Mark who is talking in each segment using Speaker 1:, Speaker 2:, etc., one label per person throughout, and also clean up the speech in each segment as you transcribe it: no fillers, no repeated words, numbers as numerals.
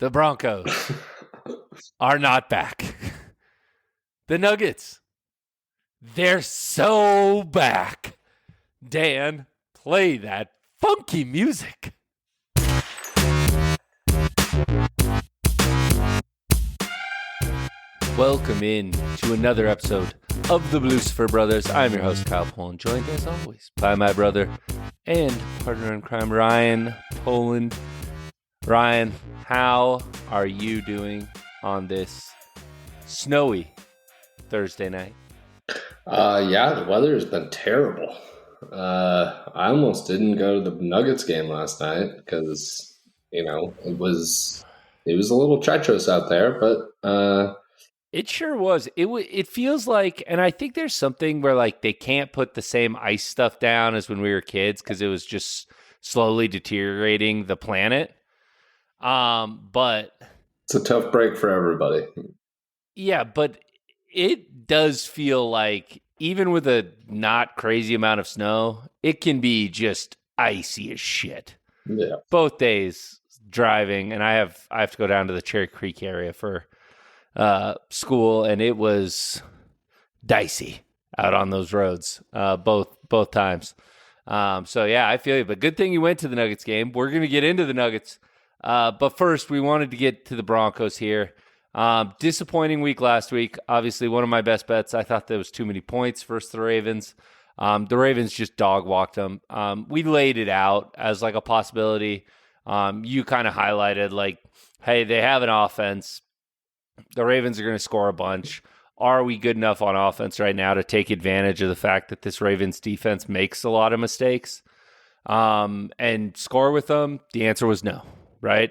Speaker 1: The Broncos are not back. The Nuggets, they're so back. Dan, play that funky music. Welcome in to another episode of the Lucifer Brothers. I'm your host, Kyle Poland, joined as always by my brother and partner in crime, Ryan Poland. Ryan, how are you doing on this snowy Thursday night?
Speaker 2: Yeah, the weather has been terrible. I almost didn't go to the Nuggets game last night because, it was a little treacherous out there, but
Speaker 1: It sure was. It feels like, and I think there's something where like they can't put the same ice stuff down as when we were kids because it was just slowly deteriorating the planet. But
Speaker 2: it's a tough break for everybody.
Speaker 1: Yeah, but it does feel like even with a not crazy amount of snow, it can be just icy as shit.
Speaker 2: Yeah.
Speaker 1: Both days driving, and I have to go down to the Cherry Creek area for school, and it was dicey out on those roads both times. So yeah, I feel you. But good thing you went to the Nuggets game. We're gonna get into the Nuggets, but first we wanted to get to the Broncos here. Disappointing week last week. Obviously, one of my best bets. I thought there was too many points versus the Ravens. The Ravens just dog walked them. We laid it out as like a possibility. You kind of highlighted like, hey, they have an offense. The Ravens are going to score a bunch. Are we good enough on offense right now to take advantage of the fact that this Ravens defense makes a lot of mistakes and score with them? The answer was no, right?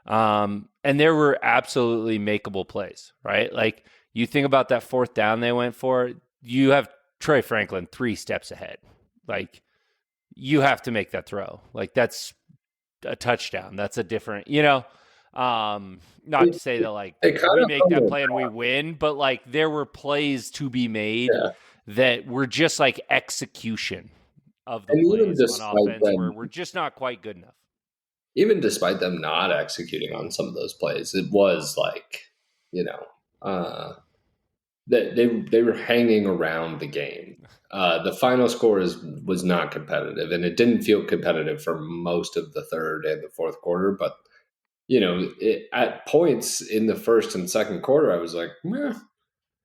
Speaker 1: And there were absolutely makeable plays, right? Like you think about that fourth down they went for, you have Trey Franklin 3 steps ahead. Like you have to make that throw. Like that's a touchdown. That's a different, not to say that like we make that play and we win, but like there were plays to be made that were just like execution of the plays on offense where we're just not quite good enough.
Speaker 2: Even despite them not executing on some of those plays, it was like, they were hanging around the game. The final score was not competitive, and it didn't feel competitive for most of the third and the fourth quarter. But at points in the first and second quarter, I was like,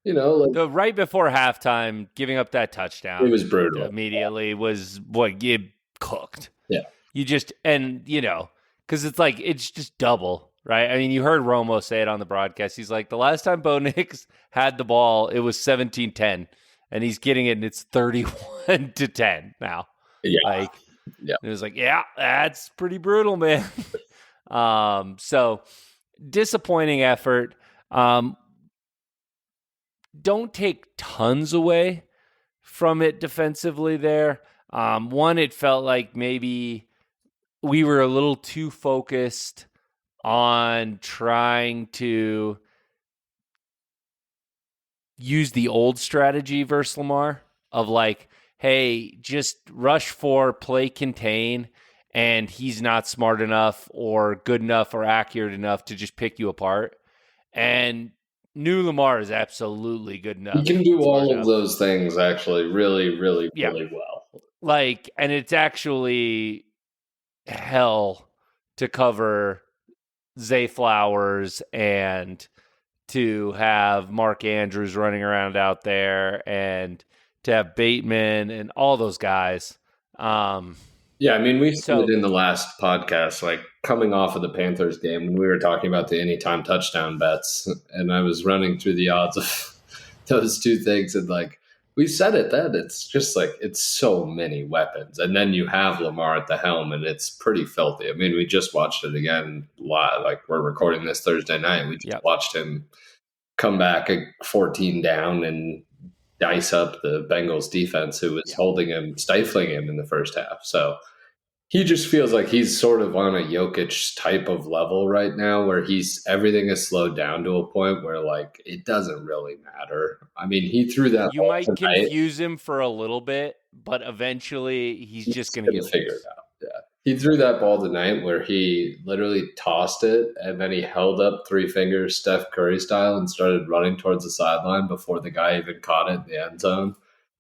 Speaker 1: the right before halftime, giving up that touchdown,
Speaker 2: it was brutal.
Speaker 1: Immediately was what you cooked.
Speaker 2: Yeah,
Speaker 1: you just because it's like it's just double, right? I mean, you heard Romo say it on the broadcast. He's like, the last time Bo Nix had the ball, it was 17-10, and he's getting it, and it's 31-10 now.
Speaker 2: Yeah,
Speaker 1: it was like, yeah, that's pretty brutal, man. So disappointing effort. Don't take tons away from it defensively there. One, it felt like maybe we were a little too focused on trying to use the old strategy versus Lamar of like, hey, just rush for, play contain, and he's not smart enough or good enough or accurate enough to just pick you apart. And new Lamar is absolutely good enough.
Speaker 2: He can do all of those things actually really, really, really well.
Speaker 1: Like, and it's actually hell to cover Zay Flowers and to have Mark Andrews running around out there and to have Bateman and all those guys.
Speaker 2: Yeah, I mean, we said it in the last podcast, like coming off of the Panthers game when we were talking about the anytime touchdown bets, and I was running through the odds of those two things, and like we said it then, it's just like it's so many weapons, and then you have Lamar at the helm, and it's pretty filthy. I mean, we just watched it again live. Like we're recording this Thursday night, we just watched him come back at 14 down and dice up the Bengals defense, who was holding him, stifling him in the first half. So he just feels like he's sort of on a Jokic type of level right now where everything is slowed down to a point where like it doesn't really matter. I mean, he threw that.
Speaker 1: You might confuse him for a little bit, but eventually he's just going to get
Speaker 2: figured out. Yeah. He threw that ball tonight where he literally tossed it and then he held up 3 fingers Steph Curry style and started running towards the sideline before the guy even caught it in the end zone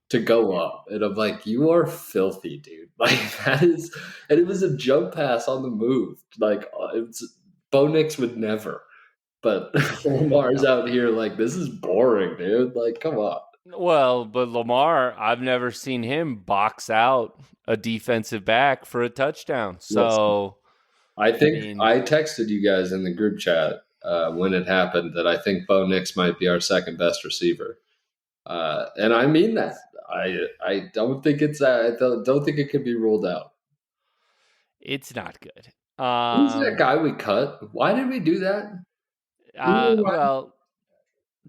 Speaker 2: to go up. And I'm like, you are filthy, dude. Like that is, and it was a jump pass on the move. Like it's Bo Nix would never. But Lamar's out here like, this is boring, dude. Like, come on.
Speaker 1: Well, but Lamar, I've never seen him box out a defensive back for a touchdown. So
Speaker 2: I think I texted you guys in the group chat when it happened that I think Bo Nix might be our second best receiver, and I mean that. I don't think it's I don't think it can be ruled out.
Speaker 1: It's not good.
Speaker 2: Who's that guy we cut? Why did we do that?
Speaker 1: Well,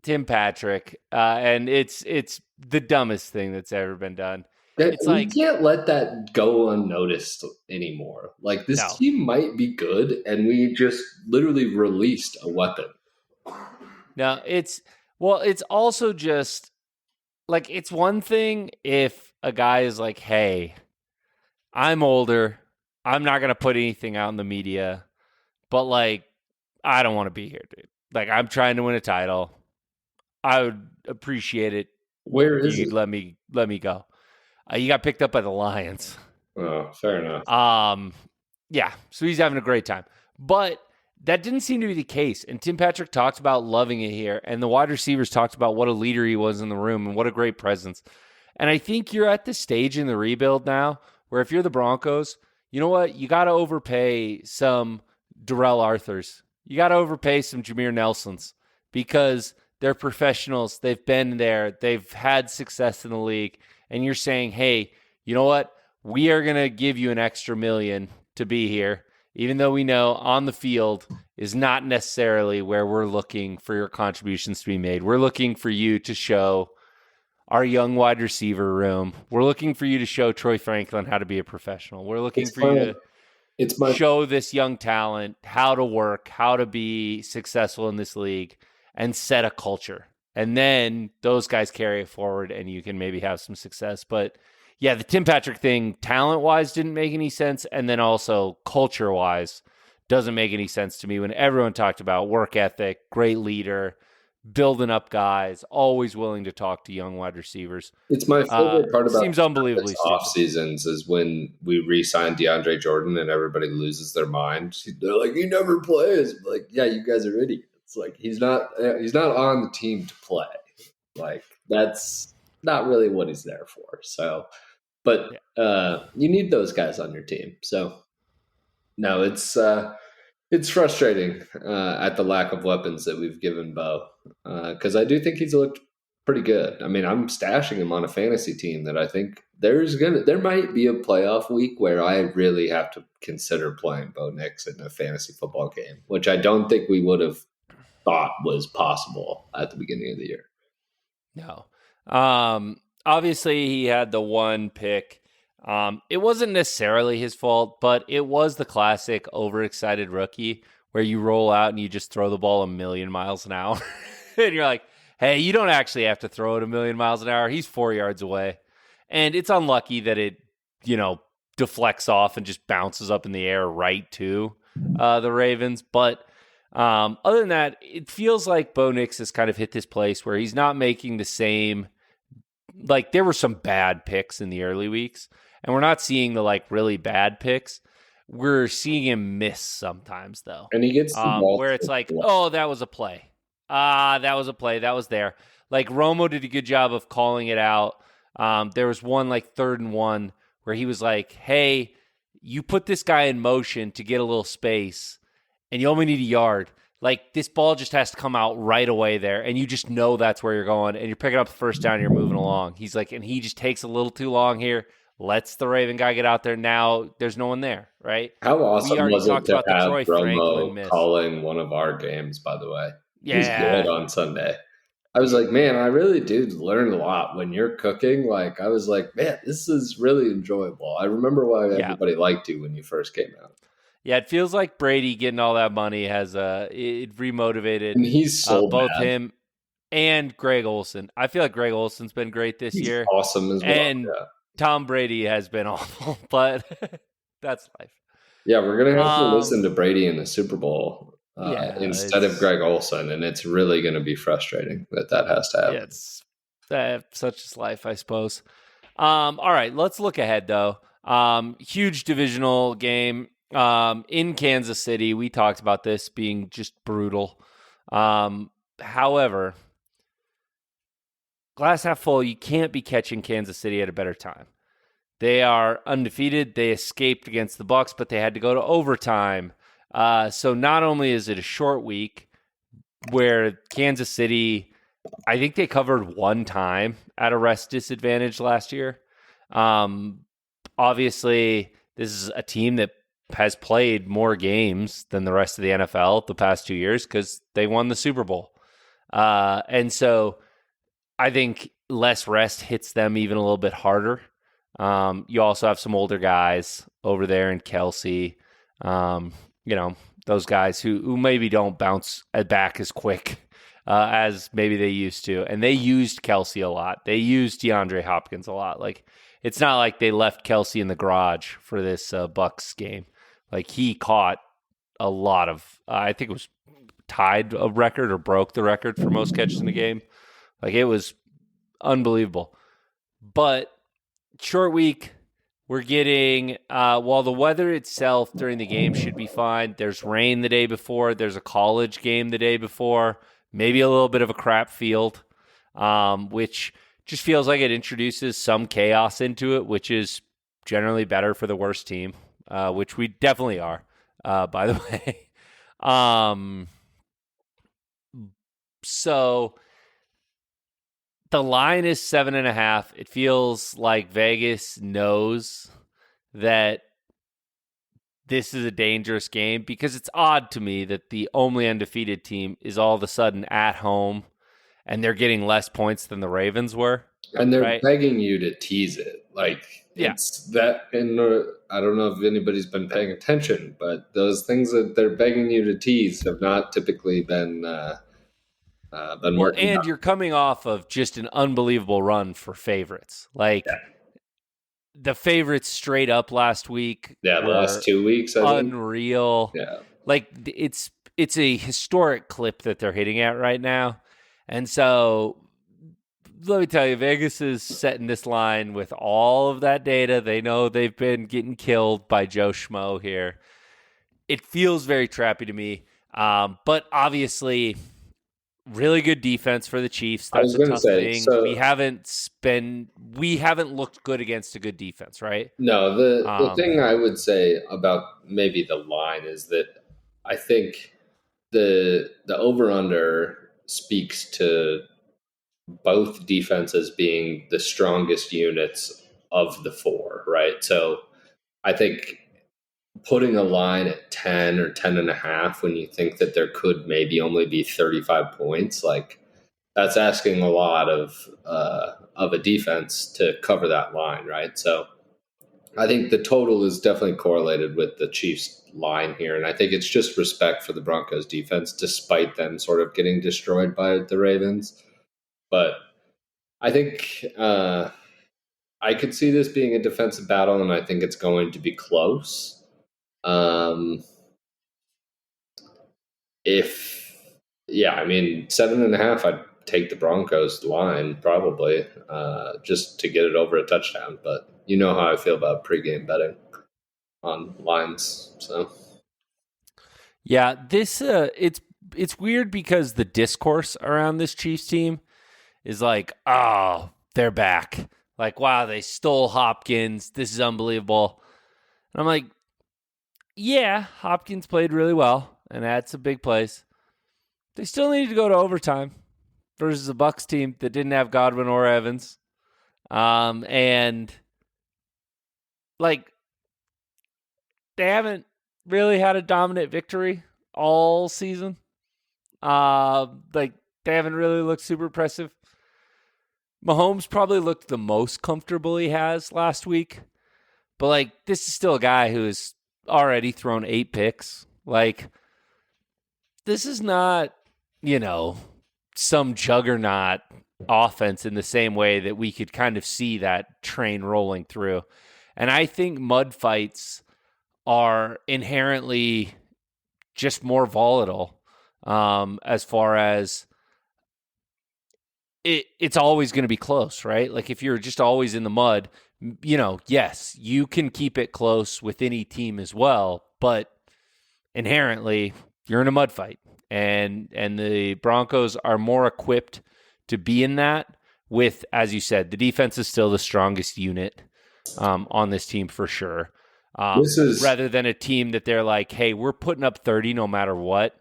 Speaker 1: Tim Patrick, and it's the dumbest thing that's ever been done. It's
Speaker 2: we can't let that go unnoticed anymore. Like this team might be good, and we just literally released a weapon.
Speaker 1: No, it's also just like, it's one thing if a guy is like, hey, I'm older, I'm not gonna put anything out in the media, but like, I don't want to be here, dude. Like, I'm trying to win a title. I would appreciate it.
Speaker 2: Where is it?
Speaker 1: Let me go. He got picked up by the Lions.
Speaker 2: Oh, fair enough.
Speaker 1: Yeah, so he's having a great time. But that didn't seem to be the case. And Tim Patrick talked about loving it here. And the wide receivers talked about what a leader he was in the room and what a great presence. And I think you're at the stage in the rebuild now where if you're the Broncos, you know what? You got to overpay some Darrell Arthurs. You got to overpay some Jameer Nelsons because they're professionals. They've been there. They've had success in the league. And you're saying, hey, you know what? We are going to give you an extra $1 million to be here, even though we know on the field is not necessarily where we're looking for your contributions to be made. We're looking for you to show our young wide receiver room. We're looking for you to show Troy Franklin how to be a professional. We're looking for you to show this young talent how to work, how to be successful in this league, and set a culture. And then those guys carry it forward and you can maybe have some success. But yeah, the Tim Patrick thing, talent-wise, didn't make any sense. And then also culture-wise, doesn't make any sense to me when everyone talked about work ethic, great leader, building up guys, always willing to talk to young wide receivers.
Speaker 2: It's my favorite part about
Speaker 1: seems unbelievably
Speaker 2: off seasons is when we re-signed DeAndre Jordan and everybody loses their mind. They're like, he never plays. Like, yeah, you guys are idiots. It's like he's not on the team to play. Like that's not really what he's there for. So, but you need those guys on your team. So, no, it's frustrating at the lack of weapons that we've given Bo because I do think he's looked pretty good. I mean, I'm stashing him on a fantasy team that I think there might be a playoff week where I really have to consider playing Bo Nix in a fantasy football game, which I don't think we would have thought was possible at the beginning of the year.
Speaker 1: No. Obviously, he had the one pick. It wasn't necessarily his fault, but it was the classic overexcited rookie where you roll out and you just throw the ball 1,000,000 miles an hour. And you're like, hey, you don't actually have to throw it 1,000,000 miles an hour. He's 4 yards away. And it's unlucky that it, deflects off and just bounces up in the air right to the Ravens. But other than that, it feels like Bo Nix has kind of hit this place where he's not making the same, like there were some bad picks in the early weeks and we're not seeing the really bad picks. We're seeing him miss sometimes though.
Speaker 2: And he gets the ball
Speaker 1: where it's like, oh, that was a play. That was a play. That was there. Like Romo did a good job of calling it out. There was one 3rd and 1 where he was like, hey, you put this guy in motion to get a little space and you only need a yard. Like, this ball just has to come out right away there, and you just know that's where you're going, and you're picking up the first down, and you're moving along. He's like, and he just takes a little too long here, lets the Raven guy get out there. Now there's no one there, right?
Speaker 2: How awesome was it to have Romo calling one of our games, by the way?
Speaker 1: Yeah.
Speaker 2: He's good on Sunday. I was like, man, I really do learn a lot when you're cooking. Like, I was like, man, this is really enjoyable. I remember why everybody liked you when you first came out.
Speaker 1: Yeah, it feels like Brady getting all that money has it remotivated
Speaker 2: and he's so
Speaker 1: both him and Greg Olsen. I feel like Greg Olsen's been great this year.
Speaker 2: Awesome as well.
Speaker 1: And Tom Brady has been awful, but that's life.
Speaker 2: Yeah, we're going to have to listen to Brady in the Super Bowl instead of Greg Olsen, and it's really going to be frustrating that has to happen.
Speaker 1: Yeah, it's such is life, I suppose. All right, let's look ahead, though. Huge divisional game in Kansas City. We talked about this being just brutal. However, glass half full, you can't be catching Kansas City at a better time. They are undefeated. They escaped against the Bucs, but they had to go to overtime. So not only is it a short week where Kansas City, I think they covered one time at a rest disadvantage last year. Obviously, this is a team that has played more games than the rest of the NFL the past 2 years because they won the Super Bowl. And so I think less rest hits them even a little bit harder. You also have some older guys over there in Kelsey. Those guys who maybe don't bounce back as quick as maybe they used to. And they used Kelsey a lot. They used DeAndre Hopkins a lot. Like, it's not like they left Kelsey in the garage for this Bucs game. Like, he caught a lot of, I think it was tied a record or broke the record for most catches in the game. Like, it was unbelievable. But short week, we're getting, while the weather itself during the game should be fine, there's rain the day before, there's a college game the day before, maybe a little bit of a crap field, which just feels like it introduces some chaos into it, which is generally better for the worst team, which we definitely are, by the way. So the line is 7.5. It feels like Vegas knows that this is a dangerous game because it's odd to me that the only undefeated team is all of a sudden at home and they're getting less points than the Ravens were.
Speaker 2: And they're begging you to tease it. Like, it's that, and I don't know if anybody's been paying attention, but those things that they're begging you to tease have not typically been working
Speaker 1: and
Speaker 2: out.
Speaker 1: You're coming off of just an unbelievable run for favorites. Like, the favorites straight up last week.
Speaker 2: Yeah, the last 2 weeks, I think.
Speaker 1: Unreal.
Speaker 2: Yeah.
Speaker 1: Like, it's a historic clip that they're hitting at right now. And so, let me tell you, Vegas is setting this line with all of that data. They know they've been getting killed by Joe Schmo here. It feels very trappy to me. But obviously, really good defense for the Chiefs. That's a tough thing. So, we haven't looked good against a good defense, right?
Speaker 2: No, the thing I would say about maybe the line is that I think the over-under speaks to both defenses being the strongest units of the four, right? So I think putting a line at 10 or 10.5 when you think that there could maybe only be 35 points, like, that's asking a lot of a defense to cover that line, right? So I think the total is definitely correlated with the Chiefs line here. And I think it's just respect for the Broncos defense, despite them sort of getting destroyed by the Ravens. But I think I could see this being a defensive battle, and I think it's going to be close. I mean, 7.5, I'd take the Broncos line probably just to get it over a touchdown. But you know how I feel about pregame betting on lines. So
Speaker 1: yeah, this it's weird because the discourse around this Chiefs team is like, oh, they're back. Like, wow, they stole Hopkins. This is unbelievable. And I'm like, yeah, Hopkins played really well and had some big plays. They still needed to go to overtime versus a Bucs team that didn't have Godwin or Evans. And like, they haven't really had a dominant victory all season. Like, they haven't really looked super impressive. Mahomes probably looked the most comfortable he has last week. But, like, this is still a guy who has already thrown 8 picks. Like, this is not, some juggernaut offense in the same way that we could kind of see that train rolling through. And I think mud fights are inherently just more volatile, as far as it's always going to be close, right? Like if you're just always in the mud, yes, you can keep it close with any team as well, but inherently you're in a mud fight, and the Broncos are more equipped to be in that. With, as you said, the defense is still the strongest unit on this team for sure. Rather than a team that they're like, hey, we're putting up 30 no matter what.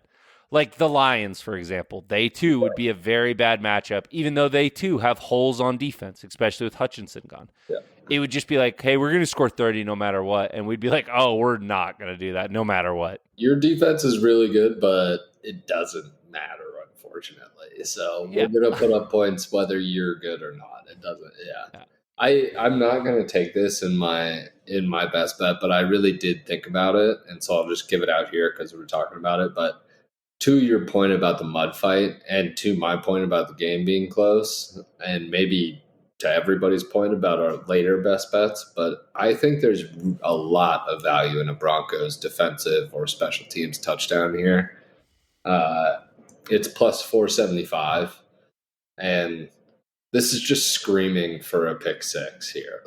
Speaker 1: Like the Lions, for example, they too would be a very bad matchup, even though they too have holes on defense, especially with Hutchinson gone.
Speaker 2: Yeah.
Speaker 1: It would just be like, hey, we're going to score 30 no matter what. And we'd be like, oh, we're not going to do that no matter what.
Speaker 2: Your defense is really good, but it doesn't matter, unfortunately. So we're going to put up points whether you're good or not. It doesn't. Yeah. I'm not going to take this in my best bet, but I really did think about it. And so I'll just give it out here because we're talking about it. But to your point about the mud fight and to my point about the game being close, and maybe to everybody's point about our later best bets, but I think there's a lot of value in a Broncos defensive or special teams touchdown here. It's plus 475, and this is just screaming for a pick six here.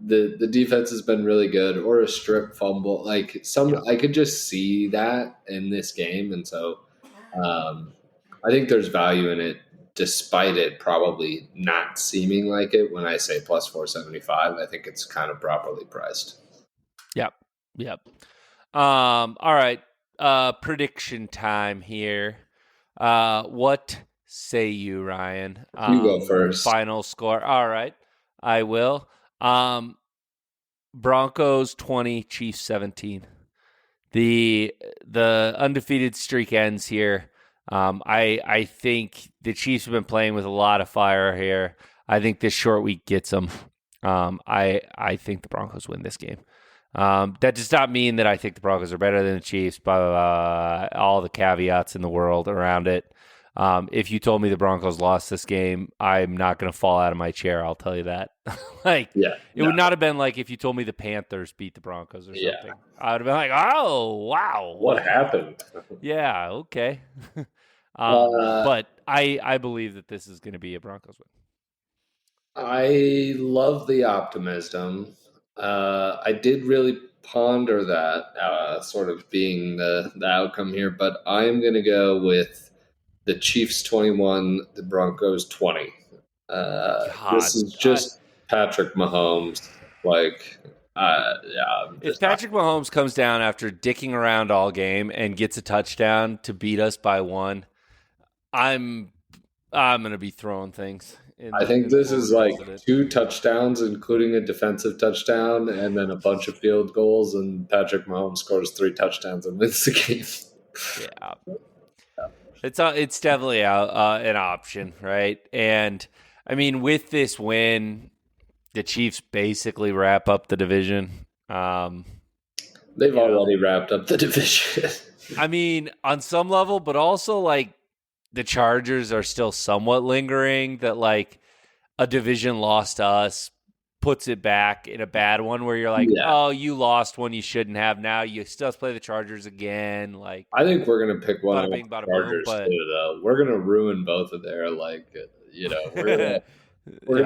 Speaker 2: The defense has been really good, or a strip fumble. I could just see that in this game, and so I think there's value in it, despite it probably not seeming like it. When I say plus 475, I think it's kind of properly priced.
Speaker 1: Yep. All right. Prediction time here. What say you, Ryan?
Speaker 2: You go first.
Speaker 1: Final score. All right. I will. Broncos 20, Chiefs 17. The undefeated streak ends here. I think the Chiefs have been playing with a lot of fire here. I think this short week gets them. I think the Broncos win this game. That does not mean that I think the Broncos are better than the Chiefs, blah, blah, blah, all the caveats in the world around it. If you told me the Broncos lost this game, I'm not going to fall out of my chair. I'll tell you that. It would not have been like if you told me the Panthers beat the Broncos or something.
Speaker 2: Yeah.
Speaker 1: I would have been like, oh, wow.
Speaker 2: What happened?
Speaker 1: Yeah, okay. But I believe that this is going to be a Broncos win.
Speaker 2: I love the optimism. I did really ponder that sort of being the outcome here, but I'm going to go with the Chiefs 21, the Broncos 20. This is just Patrick Mahomes.
Speaker 1: If Patrick Mahomes comes down after dicking around all game and gets a touchdown to beat us by one, I'm going to be throwing things.
Speaker 2: I think this is like 2 touchdowns, including a defensive touchdown, and then a bunch of field goals, and Patrick Mahomes scores 3 touchdowns and wins the game.
Speaker 1: It's definitely an option, right? And I mean, with this win, the Chiefs basically wrap up the division.
Speaker 2: They've already wrapped up the division.
Speaker 1: I mean, on some level, but also like the Chargers are still somewhat lingering, that like a division loss to us puts it back in a bad one where you're like, oh, you lost one you shouldn't have. Now you still have to play the Chargers again. Like,
Speaker 2: I think we're going to pick one of the Chargers
Speaker 1: but
Speaker 2: too, though. We're going to ruin both of their, we're going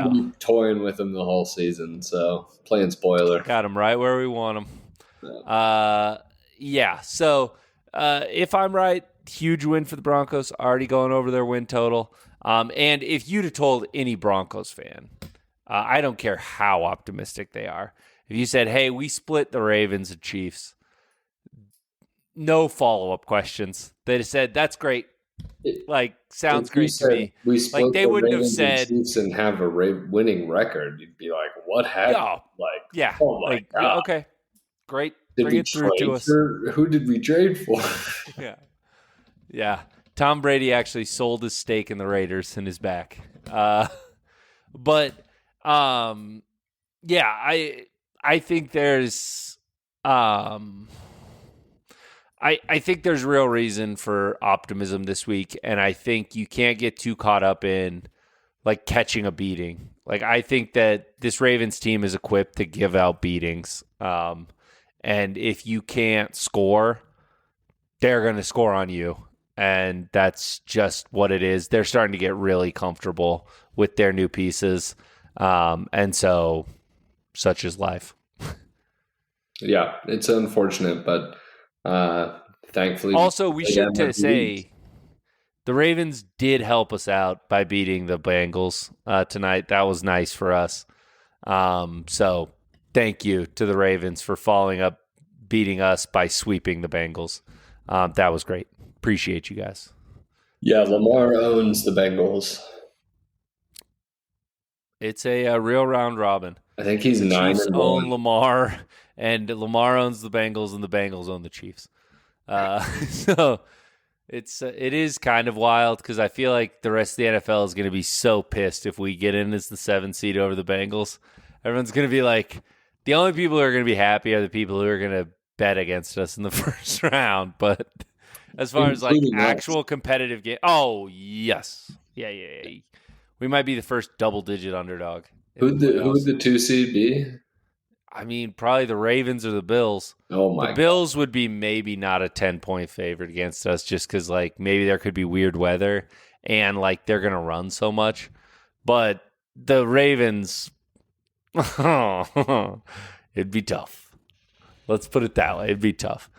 Speaker 2: to be toying with them the whole season. So playing spoiler.
Speaker 1: Got them right where we want them. So if I'm right, huge win for the Broncos, already going over their win total. And if you'd have told any Broncos fan, I don't care how optimistic they are, if you said, hey, we split the Ravens and Chiefs, no follow-up questions. They'd have said, that's great. Sounds great to me.
Speaker 2: We split
Speaker 1: they wouldn't have
Speaker 2: said Chiefs and have a winning record. You'd be like, what happened? Oh my God.
Speaker 1: Okay, great. Bring it through to us.
Speaker 2: Who did we trade for?
Speaker 1: Yeah. Tom Brady actually sold his stake in the Raiders and is back. I think there's I think there's real reason for optimism this week, and I think you can't get too caught up in like catching a beating Like, I think that this Ravens team is equipped to give out beatings. And if you can't score, they're going to score on you. And that's just what it is. They're starting to get really comfortable with their new pieces. And so, such is life.
Speaker 2: Yeah, it's unfortunate, but thankfully.
Speaker 1: Also, we should say the Ravens did help us out by beating the Bengals tonight. That was nice for us. So thank you to the Ravens for following up, beating us by sweeping the Bengals. That was great. Appreciate you guys.
Speaker 2: Yeah, Lamar owns the Bengals.
Speaker 1: It's a real round robin.
Speaker 2: I think he's
Speaker 1: the
Speaker 2: 9-1.
Speaker 1: Chiefs own Lamar, and Lamar owns the Bengals, and the Bengals own the Chiefs. So it is kind of wild because I feel like the rest of the NFL is going to be so pissed if we get in as the 7th seed over the Bengals. Everyone's going to be like, the only people who are going to be happy are the people who are going to bet against us in the first round. But as far as like actual competitive game, oh yes, yeah. We might be the first double-digit underdog.
Speaker 2: Who'd the 2 seed be?
Speaker 1: I mean, probably the Ravens or the Bills.
Speaker 2: Oh my!
Speaker 1: The Bills would be maybe not a 10-point favorite against us, just because like maybe there could be weird weather and like they're gonna run so much. But the Ravens, it'd be tough. Let's put it that way. It'd be tough.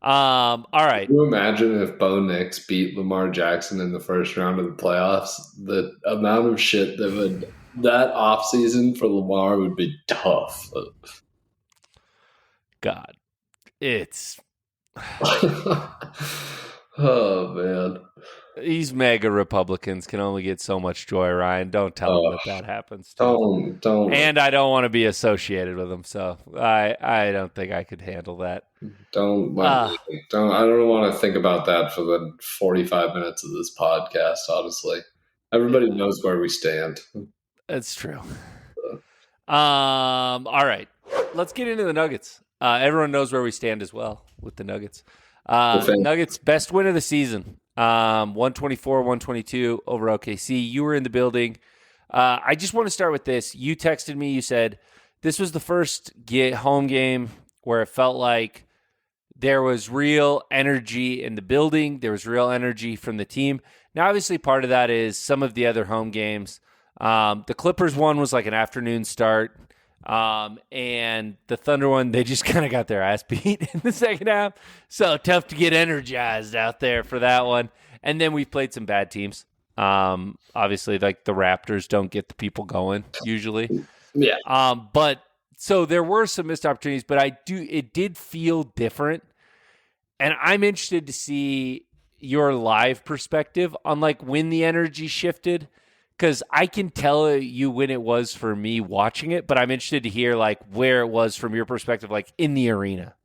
Speaker 1: All right.
Speaker 2: Can you imagine if Bo Nix beat Lamar Jackson in the first round of the playoffs? The amount of shit that offseason for Lamar would be tough.
Speaker 1: God, it's
Speaker 2: oh man.
Speaker 1: These mega Republicans can only get so much joy, Ryan. Don't tell them that happens.
Speaker 2: Don't.
Speaker 1: And I don't want to be associated with them, so I don't think I could handle that.
Speaker 2: Don't. I don't want to think about that for the 45 minutes of this podcast. Honestly, everybody knows where we stand.
Speaker 1: That's true. All right, let's get into the Nuggets. Everyone knows where we stand as well with the Nuggets. Nuggets best win of the season. 124-122 over OKC. You were in the building. I just want to start with this. You texted me. You said this was the first home game where it felt like there was real energy in the building. There was real energy from the team. Now, obviously, part of that is some of the other home games. The Clippers one was like an afternoon start. And the Thunder one, they just kind of got their ass beat in the second half. So tough to get energized out there for that one. And then we've played some bad teams. Obviously, like the Raptors don't get the people going usually.
Speaker 2: Yeah.
Speaker 1: But so there were some missed opportunities, but it did feel different. And I'm interested to see your live perspective on like when the energy shifted. Because I can tell you when it was for me watching it, but I'm interested to hear like where it was from your perspective, like in the arena.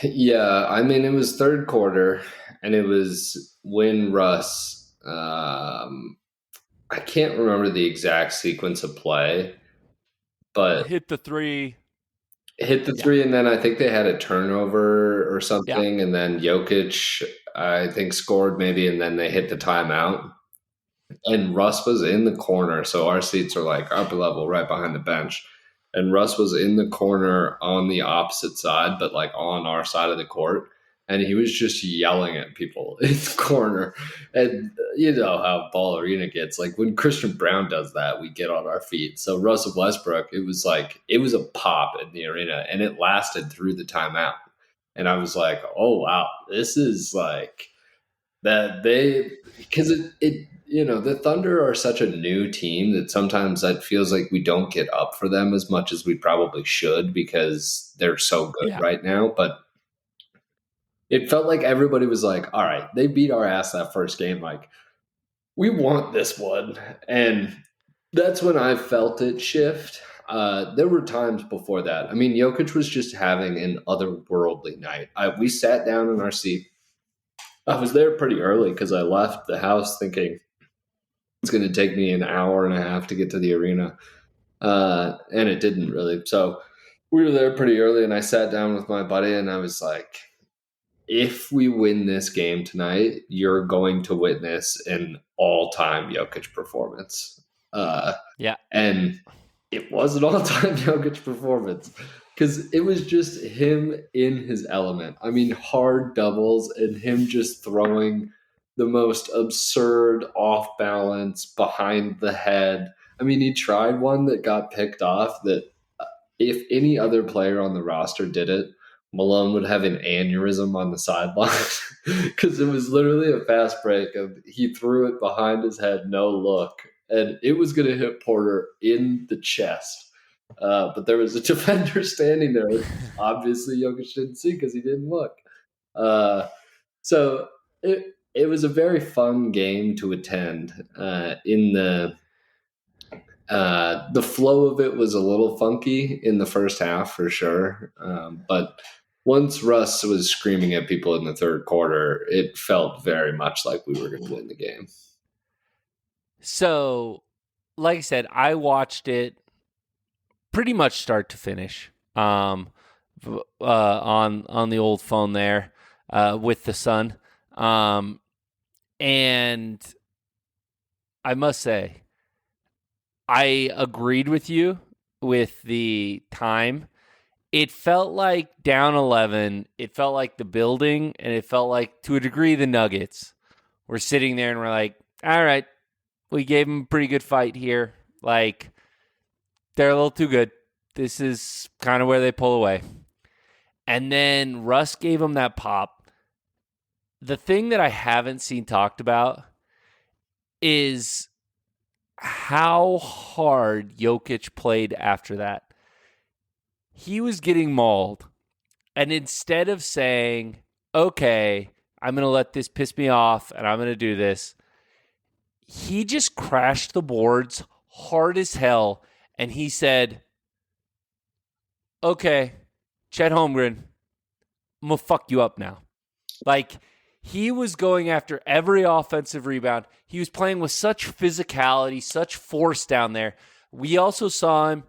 Speaker 2: Yeah, I mean, it was third quarter, and it was when Russ. I can't remember the exact sequence of play, but
Speaker 1: hit the three,
Speaker 2: and then I think they had a turnover or something, and then Jokic, I think, scored maybe, and then they hit the timeout. And Russ was in the corner, so our seats are like upper level, right behind the bench. And Russ was in the corner on the opposite side, but like on our side of the court. And he was just yelling at people in the corner. And you know how Ball Arena gets. Like when Christian Brown does that, we get on our feet. So Russell Westbrook, it was a pop in the arena, and it lasted through the timeout. And I was like, oh, wow, this is like that because it you know, the Thunder are such a new team that sometimes it feels like we don't get up for them as much as we probably should because they're so good right now. But it felt like everybody was like, all right, they beat our ass that first game. Like, we want this one. And that's when I felt it shift. There were times before that. I mean, Jokic was just having an otherworldly night. We sat down in our seat. I was there pretty early because I left the house thinking, it's going to take me an hour and a half to get to the arena. And it didn't really. So we were there pretty early, and I sat down with my buddy, and I was like, if we win this game tonight, you're going to witness an all-time Jokic performance.
Speaker 1: Yeah.
Speaker 2: And it was an all-time Jokic performance because it was just him in his element. I mean, hard doubles and him just throwing the most absurd off balance behind the head. I mean, he tried one that got picked off that if any other player on the roster did it, Malone would have an aneurysm on the sideline because it was literally a fast break and he threw it behind his head, no look, and it was going to hit Porter in the chest. But there was a defender standing there, which obviously Jokic didn't see because he didn't look. So it was a very fun game to attend. The flow of it was a little funky in the first half for sure. But once Russ was screaming at people in the third quarter, it felt very much like we were going to win the game.
Speaker 1: So, like I said, I watched it pretty much start to finish on the old phone there with the sun. And I must say, I agreed with you with the time. It felt like down 11. It felt like the building, and it felt like, to a degree, the Nuggets. We're sitting there, and we're like, all right, we gave them a pretty good fight here. Like, they're a little too good. This is kind of where they pull away. And then Russ gave them that pop. The thing that I haven't seen talked about is how hard Jokic played after that. He was getting mauled. And instead of saying, okay, I'm going to let this piss me off and I'm going to do this, he just crashed the boards hard as hell. And he said, okay, Chet Holmgren, I'm going to fuck you up now. Like, he was going after every offensive rebound. He was playing with such physicality, such force down there. We also saw him,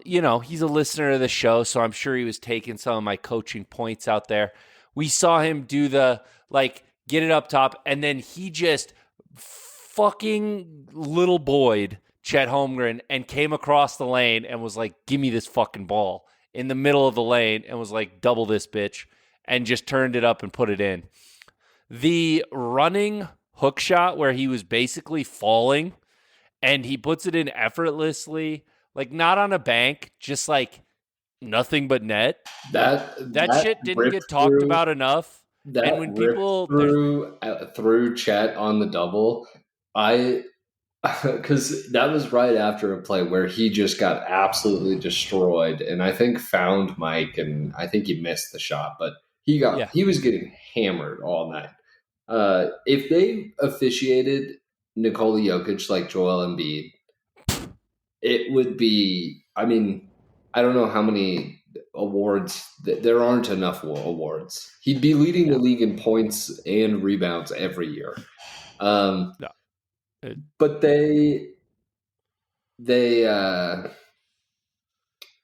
Speaker 1: he's a listener to the show, so I'm sure he was taking some of my coaching points out there. We saw him do the, get it up top, and then he just fucking little boyed Chet Holmgren and came across the lane and was like, give me this fucking ball in the middle of the lane and was like, double this bitch, and just turned it up and put it in. The running hook shot where he was basically falling and he puts it in effortlessly, like not on a bank, just like nothing but net. That shit didn't get talked about enough.
Speaker 2: And when people threw Chet on the double, because that was right after a play where he just got absolutely destroyed, and I think found Mike, and I think he missed the shot, but he was getting hammered all night. If they officiated Nikola Jokic like Joel Embiid, it would be, I mean, I don't know how many awards, there aren't enough awards. He'd be leading the league in points and rebounds every year. But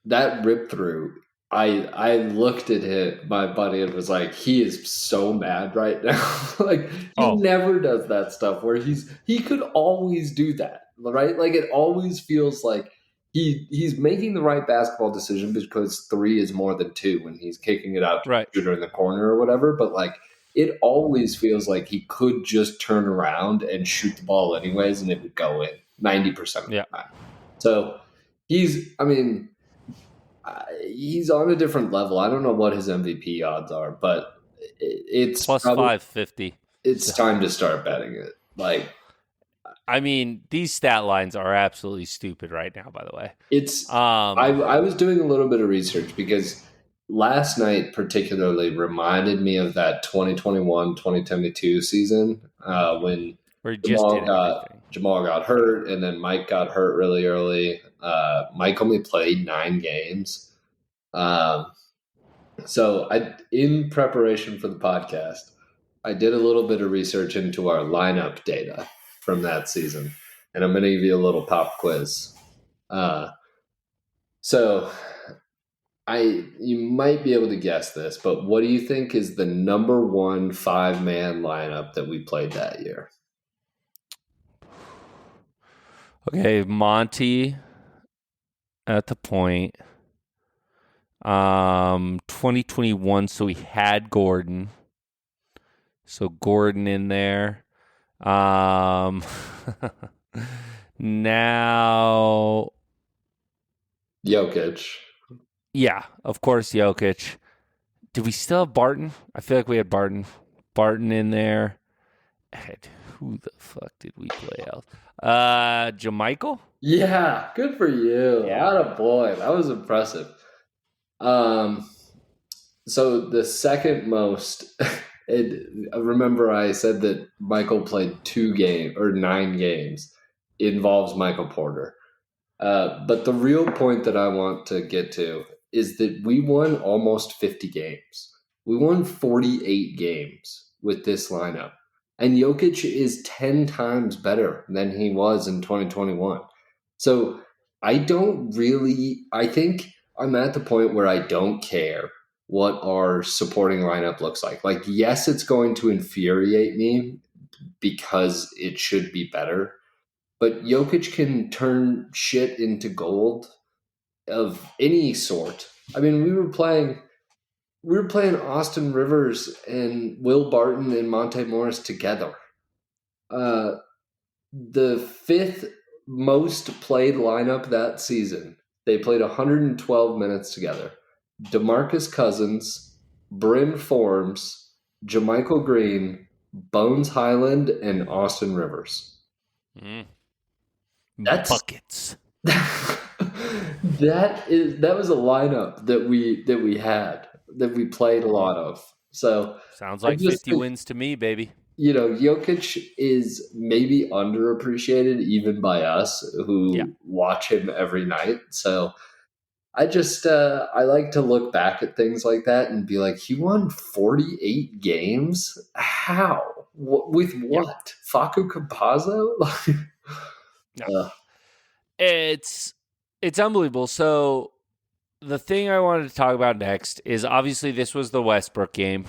Speaker 2: that rip through, I looked at him, my buddy, and was like, he is so mad right now. Like, he never does that stuff where he could always do that, right? Like, it always feels like he's making the right basketball decision because 3 is more than 2 when he's kicking it out to the shooter in the corner or whatever. But like, it always feels like he could just turn around and shoot the ball anyways, and it would go in 90% of the time. So he's on a different level. I don't know what his MVP odds are, but it's
Speaker 1: plus 550.
Speaker 2: It's time to start betting it. Like,
Speaker 1: I mean, these stat lines are absolutely stupid right now, by the way.
Speaker 2: It's I was doing a little bit of research because last night particularly reminded me of that 2021-2022 season when Jamal got hurt and then Mike got hurt really early. Mike only played 9 games. So in preparation for the podcast, I did a little bit of research into our lineup data from that season, and I'm going to give you a little pop quiz. So you might be able to guess this, but what do you think is the number 1 5-man lineup that we played that year?
Speaker 1: Okay, Monty at the point. 2021, so we had Gordon. So Gordon in there. Um, now,
Speaker 2: Jokic.
Speaker 1: yeah, of course, Jokic. Did we still have Barton? I feel like we had Barton. Barton in there. Who the fuck did we play out? Jamichael?
Speaker 2: Yeah, good for you.
Speaker 1: Yeah.
Speaker 2: Atta boy. That was impressive. So the second most, remember I said that Michael played 9 games, involves Michael Porter. But the real point that I want to get to is that we won almost 50 games. We won 48 games with this lineup. And Jokic is 10 times better than he was in 2021. So I think I'm at the point where I don't care what our supporting lineup looks like. Like, yes, it's going to infuriate me because it should be better. But Jokic can turn shit into gold of any sort. I mean, we were playing Austin Rivers and Will Barton and Monte Morris together. Uh, the fifth most played lineup that season. They played 112 minutes together. DeMarcus Cousins, Bryn Forbes, Jamichael Green, Bones Highland, and Austin Rivers.
Speaker 1: Mm.
Speaker 2: That's
Speaker 1: Buckets.
Speaker 2: that was a lineup that we had that we played a lot of. So
Speaker 1: Sounds
Speaker 2: I
Speaker 1: like
Speaker 2: just
Speaker 1: 50
Speaker 2: think,
Speaker 1: wins to me, baby.
Speaker 2: Jokic is maybe underappreciated even by us
Speaker 1: Yeah.
Speaker 2: who watch him every night. So I like to look back at things like that and be like, he won 48 games. How? With
Speaker 1: Yeah.
Speaker 2: what? Facu Campazzo?
Speaker 1: No.
Speaker 2: uh,
Speaker 1: It's unbelievable. So the thing I wanted to talk about next is obviously this was the Westbrook game.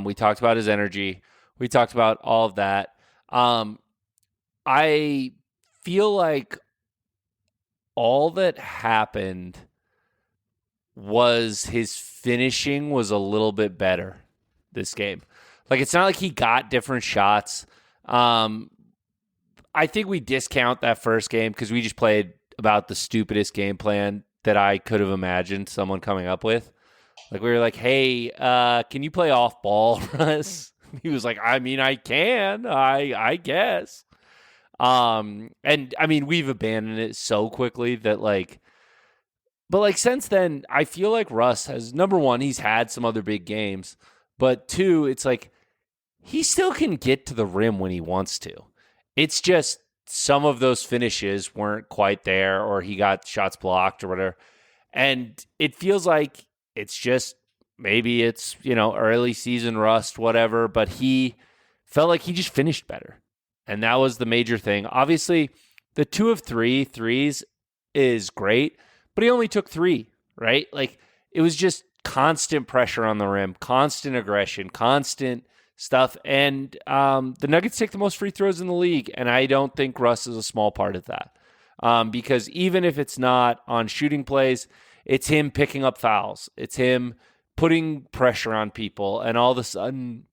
Speaker 1: We talked about his energy. We talked about all of that. I feel like all that happened was his finishing was a little bit better this game. Like, it's not like he got different shots. I think we discount that first game because we just played about the stupidest game plan that I could have imagined someone coming up with. Like, we were like, hey, can you play off ball, Russ? He was like, I mean, I can, I guess. And I mean, we've abandoned it so quickly that but since then, I feel like Russ has, number one, he's had some other big games, but two, it's like he still can get to the rim when he wants to. It's just some of those finishes weren't quite there, or he got shots blocked or whatever. And it feels like it's just, maybe it's, early season rust, whatever, but he felt like he just finished better. And that was the major thing. Obviously, the 2 of 3 threes is great, but he only took 3, right? Like, it was just constant pressure on the rim, constant aggression, constant stuff. And the Nuggets take the most free throws in the league, and I don't think Russ is a small part of that. Because even if it's not on shooting plays, it's him picking up fouls. It's him putting pressure on people, and all of a sudden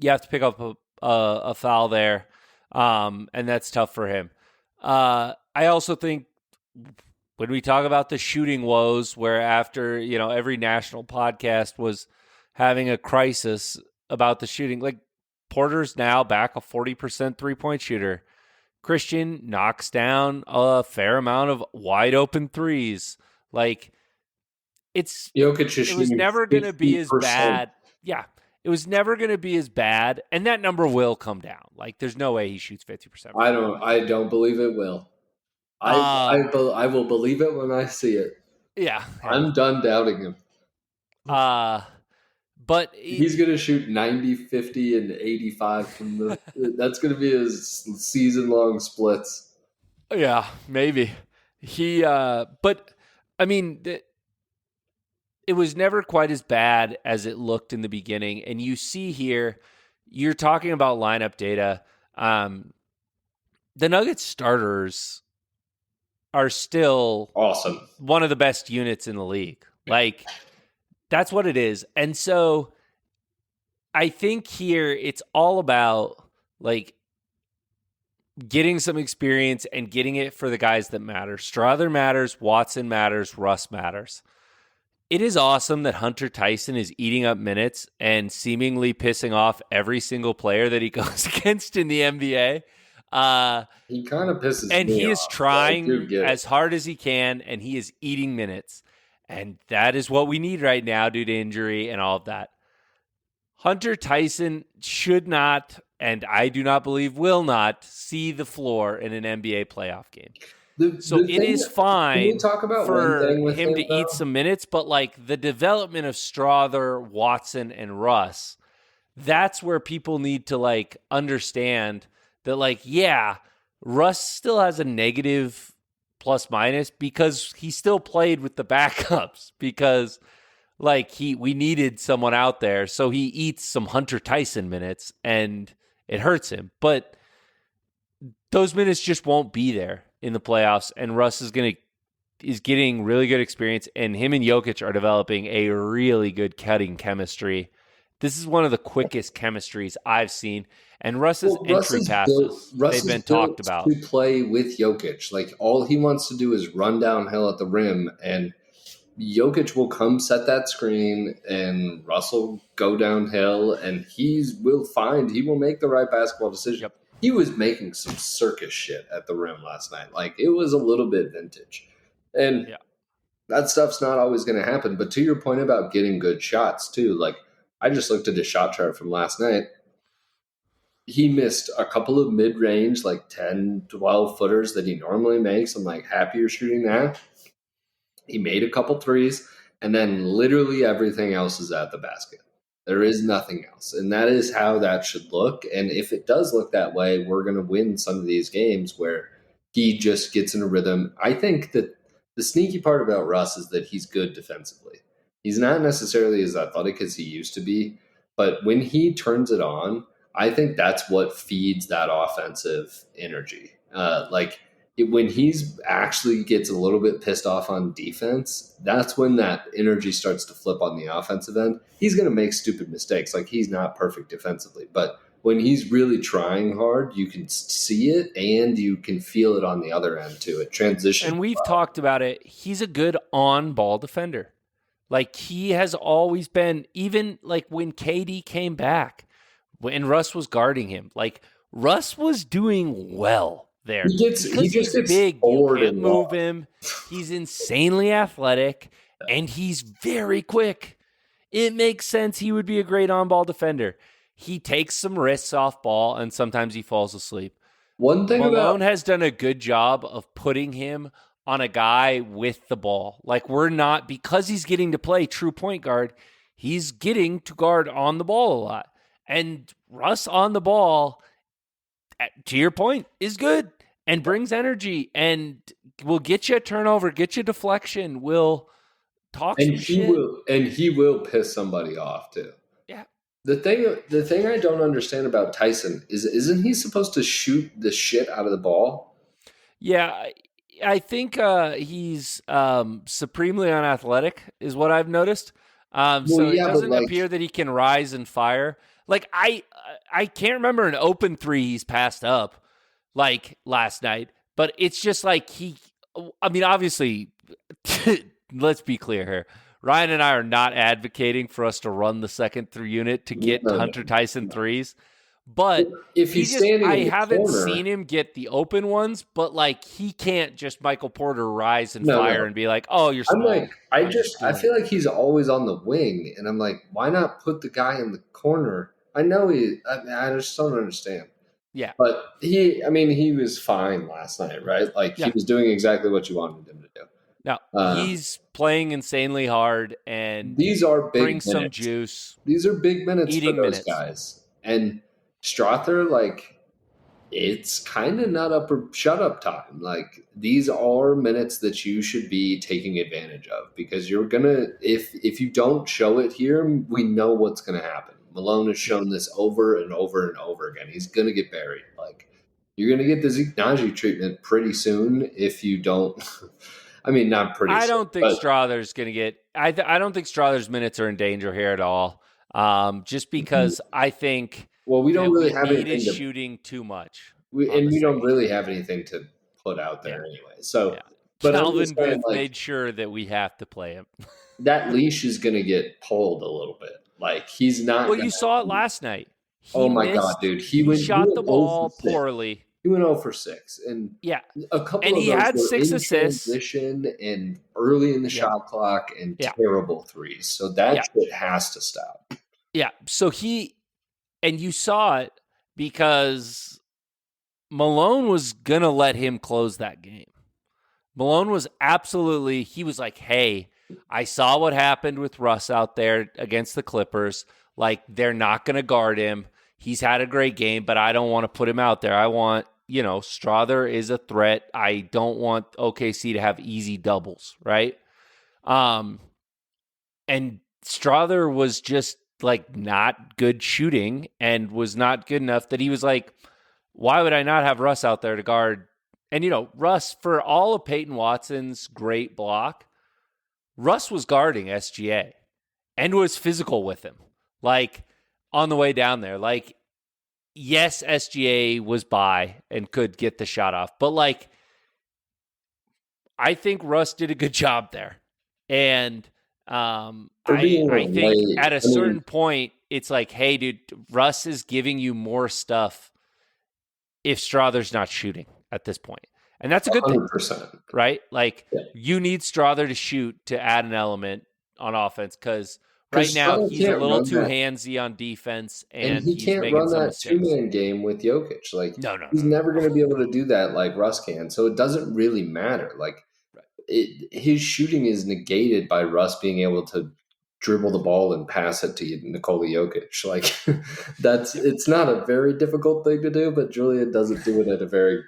Speaker 1: you have to pick up a foul there, and that's tough for him. I also think when we talk about the shooting woes, where after every national podcast was having a crisis about the shooting, like, Porter's now back a 40% 3-point shooter. Christian knocks down a fair amount of wide open threes. Like, it was never going to be as bad. Yeah, it was never going to be as bad, and that number will come down. Like, there's no way he shoots 50%.
Speaker 2: I don't believe it will. I will believe it when I see it.
Speaker 1: Yeah.
Speaker 2: I'm done doubting him.
Speaker 1: But
Speaker 2: he's going to shoot 90, 50, and 85 from the. That's going to be his season-long splits.
Speaker 1: Yeah, maybe. But I mean, it was never quite as bad as it looked in the beginning. And you see here, you're talking about lineup data. The Nuggets starters are still
Speaker 2: awesome.
Speaker 1: One of the best units in the league. Like, that's what it is. And so I think here it's all about like getting some experience and getting it for the guys that matter. Strother matters, Watson matters, Russ matters. It is awesome that Hunter Tyson is eating up minutes and seemingly pissing off every single player that he goes against in the NBA.
Speaker 2: He kind of pisses
Speaker 1: and
Speaker 2: me
Speaker 1: he is
Speaker 2: off.
Speaker 1: trying as hard as he can, and he is eating minutes. And that is what we need right now due to injury and all of that. Hunter Tyson should not, and I do not believe will not, see the floor in an NBA playoff game. It is fine for him to eat some minutes, but like the development of Strother, Watson, and Russ, that's where people need to like understand that, like, yeah, Russ still has a negative plus minus because he still played with the backups because like we needed someone out there. So he eats some Hunter Tyson minutes and it hurts him. But those minutes just won't be there in the playoffs. And Russ is getting really good experience, and him and Jokic are developing a really good cutting chemistry. This is one of the quickest chemistries I've seen. And Russ's entry passes, they've been talked about.
Speaker 2: To play with Jokic. Like, all he wants to do is run downhill at the rim, and Jokic will come set that screen, and Russell go downhill, and he will make the right basketball decision.
Speaker 1: Yep.
Speaker 2: He was making some circus shit at the rim last night. Like, it was a little bit vintage. And that stuff's not always going to happen. But to your point about getting good shots, too, like, I just looked at his shot chart from last night. He missed a couple of mid-range, like 10, 12 footers that he normally makes. I'm like, happy you're shooting that. He made a couple threes, and then literally everything else is at the basket. There is nothing else. And that is how that should look. And if it does look that way, we're going to win some of these games where he just gets in a rhythm. I think that the sneaky part about Russ is that he's good defensively. He's not necessarily as athletic as he used to be, but when he turns it on, I think that's what feeds that offensive energy. When he's actually gets a little bit pissed off on defense, that's when that energy starts to flip on the offensive end. He's going to make stupid mistakes. Like, he's not perfect defensively, but when he's really trying hard, you can see it and you can feel it on the other end too. It transitions.
Speaker 1: And we've talked about it. He's a good on-ball defender. Like, he has always been, even like when KD came back, when Russ was guarding him, like Russ was doing well there.
Speaker 2: He just gets
Speaker 1: big. You can't move him. He's insanely athletic, and he's very quick. It makes sense he would be a great on-ball defender. He takes some risks off ball, and sometimes he falls asleep.
Speaker 2: One thing
Speaker 1: Malone has done a good job of putting him on a guy with the ball. Like, because he's getting to play true point guard, he's getting to guard on the ball a lot. And Russ on the ball, to your point, is good and brings energy and will get you a turnover, get you deflection, will talk some shit.
Speaker 2: He will piss somebody off too.
Speaker 1: Yeah.
Speaker 2: The thing I don't understand about Tyson is, isn't he supposed to shoot the shit out of the ball?
Speaker 1: Yeah, I think he's supremely unathletic is what I've noticed. It doesn't appear that he can rise and fire. Like, I can't remember an open three he's passed up like last night, but it's just like obviously, let's be clear here. Ryan and I are not advocating for us to run the second three unit to get Hunter Tyson threes. But
Speaker 2: if he's standing
Speaker 1: I haven't seen him get the open ones, but like, he can't just Michael Porter rise and fire and be like, "Oh, you're small."
Speaker 2: I'm like, I feel like he's always on the wing, and I'm like, why not put the guy in the corner? I know I just don't understand.
Speaker 1: Yeah,
Speaker 2: but he was fine last night, right? Like, he was doing exactly what you wanted him to do.
Speaker 1: Now he's playing insanely hard, and
Speaker 2: these are big
Speaker 1: bring
Speaker 2: minutes.
Speaker 1: some juice.
Speaker 2: These are big minutes
Speaker 1: eating
Speaker 2: for those guys, and Strother, like, it's kind of not up or shut up time. Like, these are minutes that you should be taking advantage of, because you're gonna, if you don't show it here, we know what's gonna happen. Malone has shown this over and over and over again. He's gonna get buried. Like, You're going to get the Zeke Najee treatment pretty soon if you don't. I mean, not pretty soon.
Speaker 1: I don't think Strother's going to get – I don't think Strother's minutes are in danger here at all, just because I think
Speaker 2: we don't really have
Speaker 1: needed
Speaker 2: anything
Speaker 1: shooting too much.
Speaker 2: We don't really have anything to put out there anyway. So, but
Speaker 1: Calvin Booth made sure that we have to play him.
Speaker 2: That leash is going to get pulled a little bit. Like, he's not.
Speaker 1: Well, you saw it last night.
Speaker 2: Oh my God, dude!
Speaker 1: He shot the ball poorly.
Speaker 2: He went 0 for 6, and a couple
Speaker 1: and
Speaker 2: of
Speaker 1: he
Speaker 2: those
Speaker 1: had
Speaker 2: were
Speaker 1: 6
Speaker 2: in
Speaker 1: assists,
Speaker 2: transition and early in the shot clock, and terrible threes. So that shit has to stop.
Speaker 1: Yeah. So and you saw it because Malone was gonna let him close that game. Malone was he was like, "Hey, I saw what happened with Russ out there against the Clippers. Like, they're not gonna guard him. He's had a great game, but I don't want to put him out there. I want, Strother is a threat. I don't want OKC to have easy doubles, right? And Strother was just like not good shooting and was not good enough that he was like, why would I not have Russ out there to guard? And, Russ, for all of Peyton Watson's great block, Russ was guarding SGA and was physical with him. Like, on the way down there, like, yes, SGA was by and could get the shot off, but like, I think Russ did a good job there. And I think at a certain point, it's like, hey, dude, Russ is giving you more stuff if Strother's not shooting at this point. And that's a good
Speaker 2: 100%.
Speaker 1: thing, right? Like, you need Strother to shoot to add an element on offense because right now, he's a little too handsy on defense, and
Speaker 2: he can't run that 2-man game with Jokic. Like, he's never going to be able to do that like Russ can. So it doesn't really matter. Like, his shooting is negated by Russ being able to dribble the ball and pass it to Nikola Jokic. Like, it's not a very difficult thing to do, but Julian doesn't do it at a very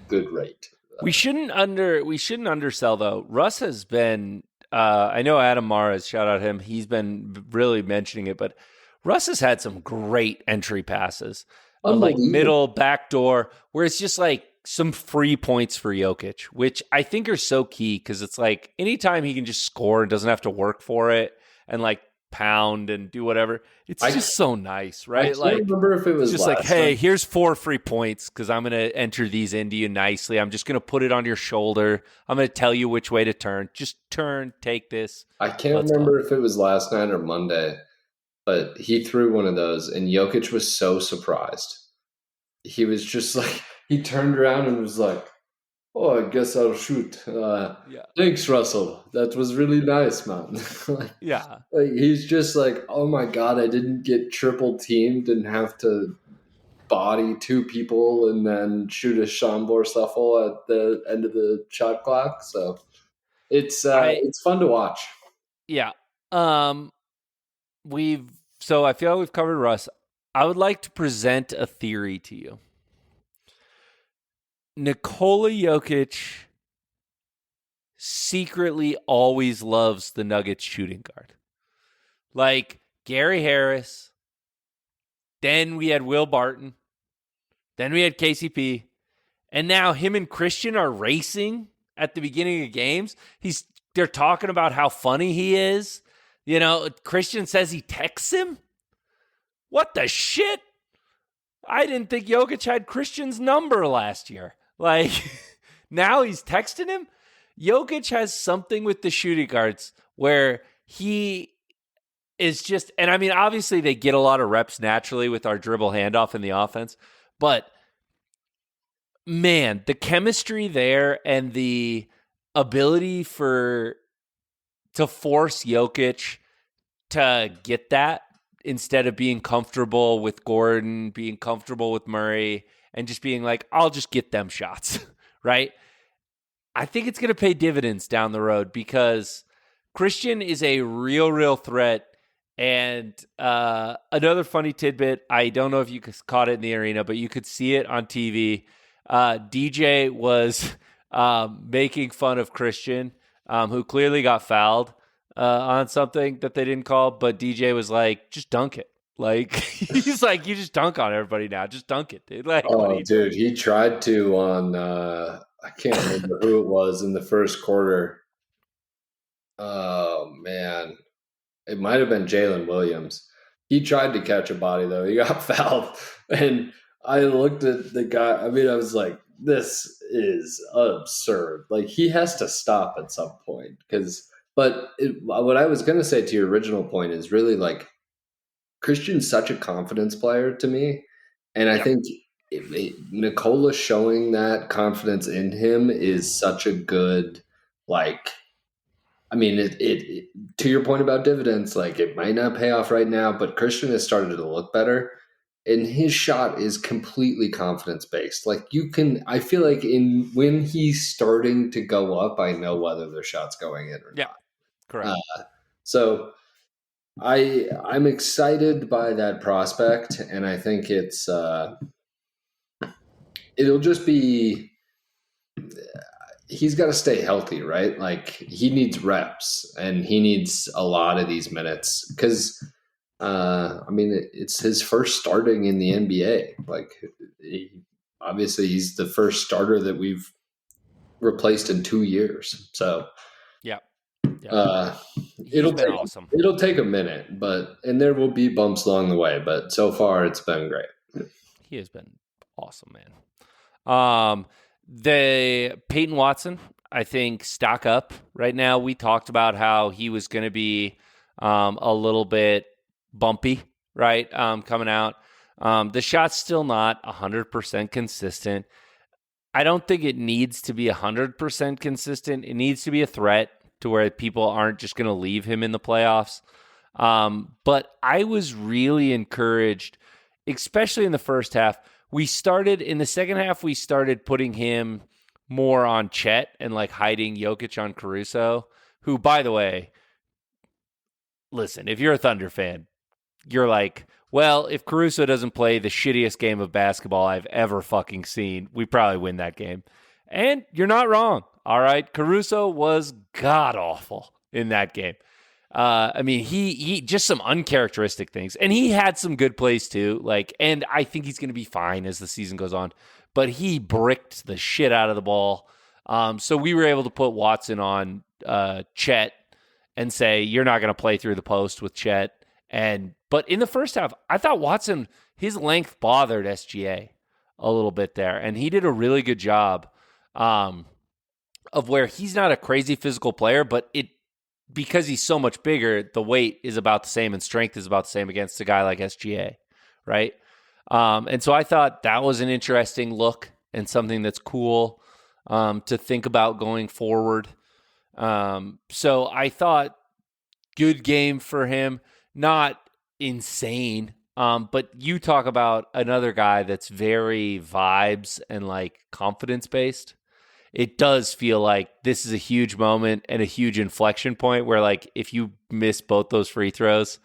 Speaker 2: good rate.
Speaker 1: We shouldn't undersell though. Russ has been. I know Adam Maras, shout out him. He's been really mentioning it, but Russ has had some great entry passes, like middle, backdoor, where it's just like some free points for Jokic, which I think are so key because it's like anytime he can just score and doesn't have to work for it and like pound and do whatever, it's just so nice, right?
Speaker 2: I can't remember if it was
Speaker 1: just like, hey, here's 4 free points because I'm going to enter these into you nicely. I'm just going to put it on your shoulder. I'm going to tell you which way to turn. Just turn, take this.
Speaker 2: I can't remember if it was last night or Monday, but he threw one of those, and Jokic was so surprised. He was just like, he turned around and was like, oh, I guess I'll shoot. Thanks, Russell. That was really nice, man. Like, he's just like, oh my God, I didn't get triple teamed and have to body 2 people and then shoot a Chambord shuffle at the end of the shot clock. So it's fun to watch.
Speaker 1: Yeah. So I feel like we've covered Russ. I would like to present a theory to you. Nikola Jokic secretly always loves the Nuggets shooting guard. Like Gary Harris, then we had Will Barton, then we had KCP, and now him and Christian are racing at the beginning of games. They're talking about how funny he is. Christian says he texts him. What the shit? I didn't think Jokic had Christian's number last year. Like, now he's texting him. Jokic has something with the shooting guards where he is just, and I mean, obviously they get a lot of reps naturally with our dribble handoff in the offense, but man, the chemistry there and the ability to force Jokic to get that instead of being comfortable with Gordon, being comfortable with Murray, and just being like, I'll just get them shots, right? I think it's going to pay dividends down the road because Christian is a real threat. And another funny tidbit, I don't know if you caught it in the arena, but you could see it on TV. DJ was making fun of Christian, who clearly got fouled on something that they didn't call, but DJ was like, just dunk it. Like, he's like, you just dunk on everybody now. Just dunk it, dude. Like, what are
Speaker 2: Oh,
Speaker 1: you
Speaker 2: dude,
Speaker 1: doing?
Speaker 2: he tried to on I can't remember who it was in the first quarter. Oh man, it might have been Jalen Williams. He tried to catch a body though. He got fouled, and I looked at the guy. I mean, I was like, "This is absurd. Like, he has to stop at some point." What I was going to say to your original point is really like Christian's such a confidence player to me, and I
Speaker 1: Yep.
Speaker 2: think Nicola showing that confidence in him is such a good like. I mean, to your point about dividends, like it might not pay off right now, but Christian has started to look better, and his shot is completely confidence based. Like you can, I feel like when he's starting to go up, I know whether the shot's going in or
Speaker 1: Yep.
Speaker 2: not.
Speaker 1: Correct.
Speaker 2: So I'm excited by that prospect, and I think it'll just be he's got to stay healthy, right? Like he needs reps and he needs a lot of these minutes because, I mean, it's his first starting in the NBA. Like, obviously, he's the first starter that we've replaced in 2 years. So,
Speaker 1: Yep. Yep.
Speaker 2: uh,
Speaker 1: He's been awesome.
Speaker 2: it'll take a minute, and there will be bumps along the way. But so far, it's been great.
Speaker 1: He has been awesome, man. The Peyton Watson, I think, stock up right now. We talked about how he was going to be a little bit bumpy, right? Coming out. The shot's still not 100% consistent. I don't think it needs to be 100% consistent. It needs to be a threat to where people aren't just going to leave him in the playoffs. But I was really encouraged, especially in the first half. In the second half, we started putting him more on Chet and like hiding Jokic on Caruso, who, by the way, listen, if you're a Thunder fan, you're like, well, if Caruso doesn't play the shittiest game of basketball I've ever fucking seen, we probably win that game. And you're not wrong. All right. Caruso was god awful in that game. I mean, he just some uncharacteristic things, and he had some good plays too. Like, and I think he's going to be fine as the season goes on. But he bricked the shit out of the ball. So we were able to put Watson on Chet and say you're not going to play through the post with Chet. But in the first half, I thought Watson, his length bothered SGA a little bit there, and he did a really good job of where he's not a crazy physical player, but because he's so much bigger, the weight is about the same and strength is about the same against a guy like SGA, right? And so I thought that was an interesting look and something that's cool to think about going forward. So I thought good game for him, not insane. But you talk about another guy that's very vibes and like confidence based. It does feel like this is a huge moment and a huge inflection point where, like, if you miss both those free throws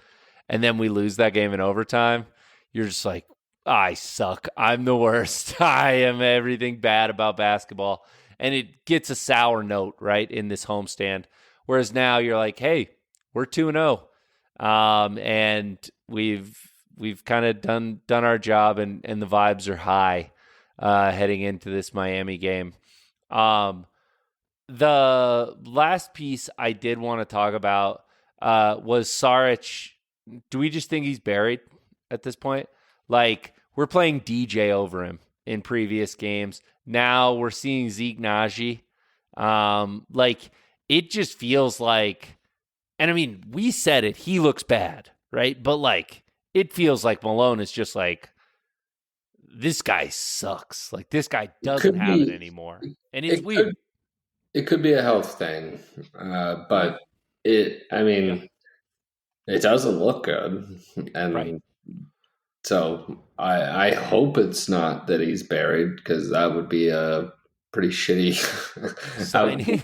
Speaker 1: and then we lose that game in overtime, you're just like, I suck. I'm the worst. I am everything bad about basketball. And it gets a sour note, right, in this homestand. Whereas now you're like, hey, we're 2-0. And we've kind of done our job, and the vibes are high heading into this Miami game. The last piece I did want to talk about was Saric. Do we just think he's buried at this point? Like, we're playing DJ over him in previous games. Now we're seeing Zeke Naji. Like, it just feels like, and I mean, we said it, he looks bad, right? But like, it feels like Malone is just like, this guy sucks. Like, this guy doesn't have it anymore. And it's weird.
Speaker 2: It could be a health thing, but it doesn't look good. And
Speaker 1: right.
Speaker 2: So I hope it's not that he's buried, because that would be a pretty shitty
Speaker 1: Signing.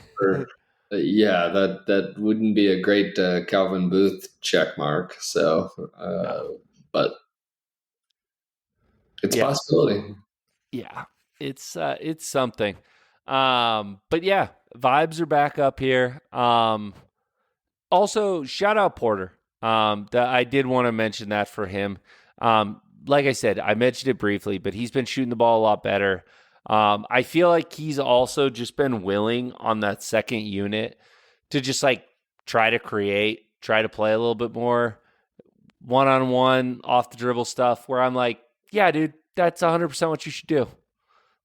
Speaker 2: Yeah, that wouldn't be a great Calvin Booth check mark. So,
Speaker 1: No.
Speaker 2: But it's a possibility.
Speaker 1: Yeah, it's something. But yeah, vibes are back up here. Also, shout out Porter. I did want to mention that for him. Like I said, I mentioned it briefly, but he's been shooting the ball a lot better. I feel like he's also just been willing on that second unit to just like try to create, try to play a little bit more one-on-one off the dribble stuff where I'm like, yeah, dude, that's 100% what you should do.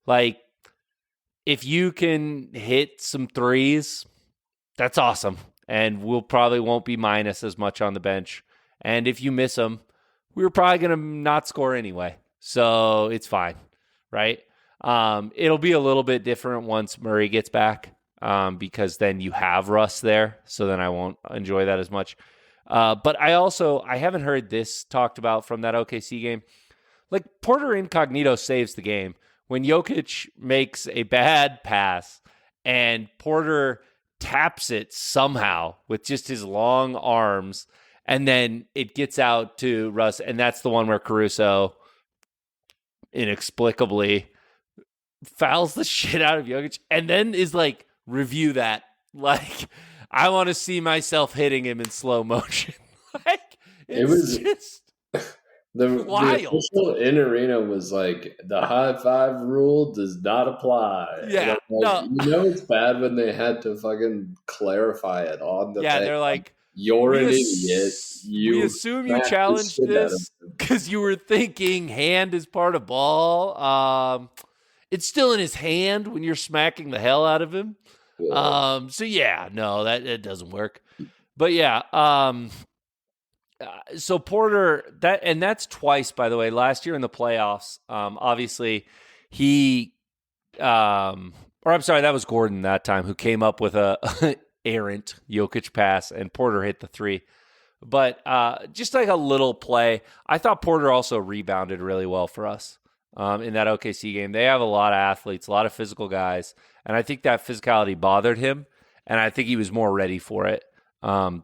Speaker 1: Like, if you can hit some threes, that's awesome. And we'll probably won't be minus as much on the bench. And if you miss them, we were probably going to not score anyway. So it's fine, right? It'll be a little bit different once Murray gets back because then you have Russ there. So then I won't enjoy that as much. But I haven't heard this talked about from that OKC game. Like Porter Incognito saves the game when Jokic makes a bad pass and Porter taps it somehow with just his long arms, and then it gets out to Russ, and that's the one where Caruso inexplicably fouls the shit out of Jokic, and then is like, review that. Like, I want to see myself hitting him in slow motion. Like, it was just
Speaker 2: the official in arena was like, the high five rule does not apply.
Speaker 1: Yeah,
Speaker 2: like, no. It's bad when they had to fucking clarify it on the thing.
Speaker 1: They're like,
Speaker 2: you're an idiot.
Speaker 1: We assume you challenged this because you were thinking hand is part of ball. It's still in his hand when you're smacking the hell out of him. Yeah. So yeah, no, that doesn't work. But yeah, so Porter, that's twice, by the way. Last year in the playoffs, obviously he, or I'm sorry, that was Gordon that time who came up with a errant Jokic pass, and Porter hit the three. But just like a little play, I thought Porter also rebounded really well for us in that OKC game. They have a lot of athletes, a lot of physical guys, and I think that physicality bothered him, and I think he was more ready for it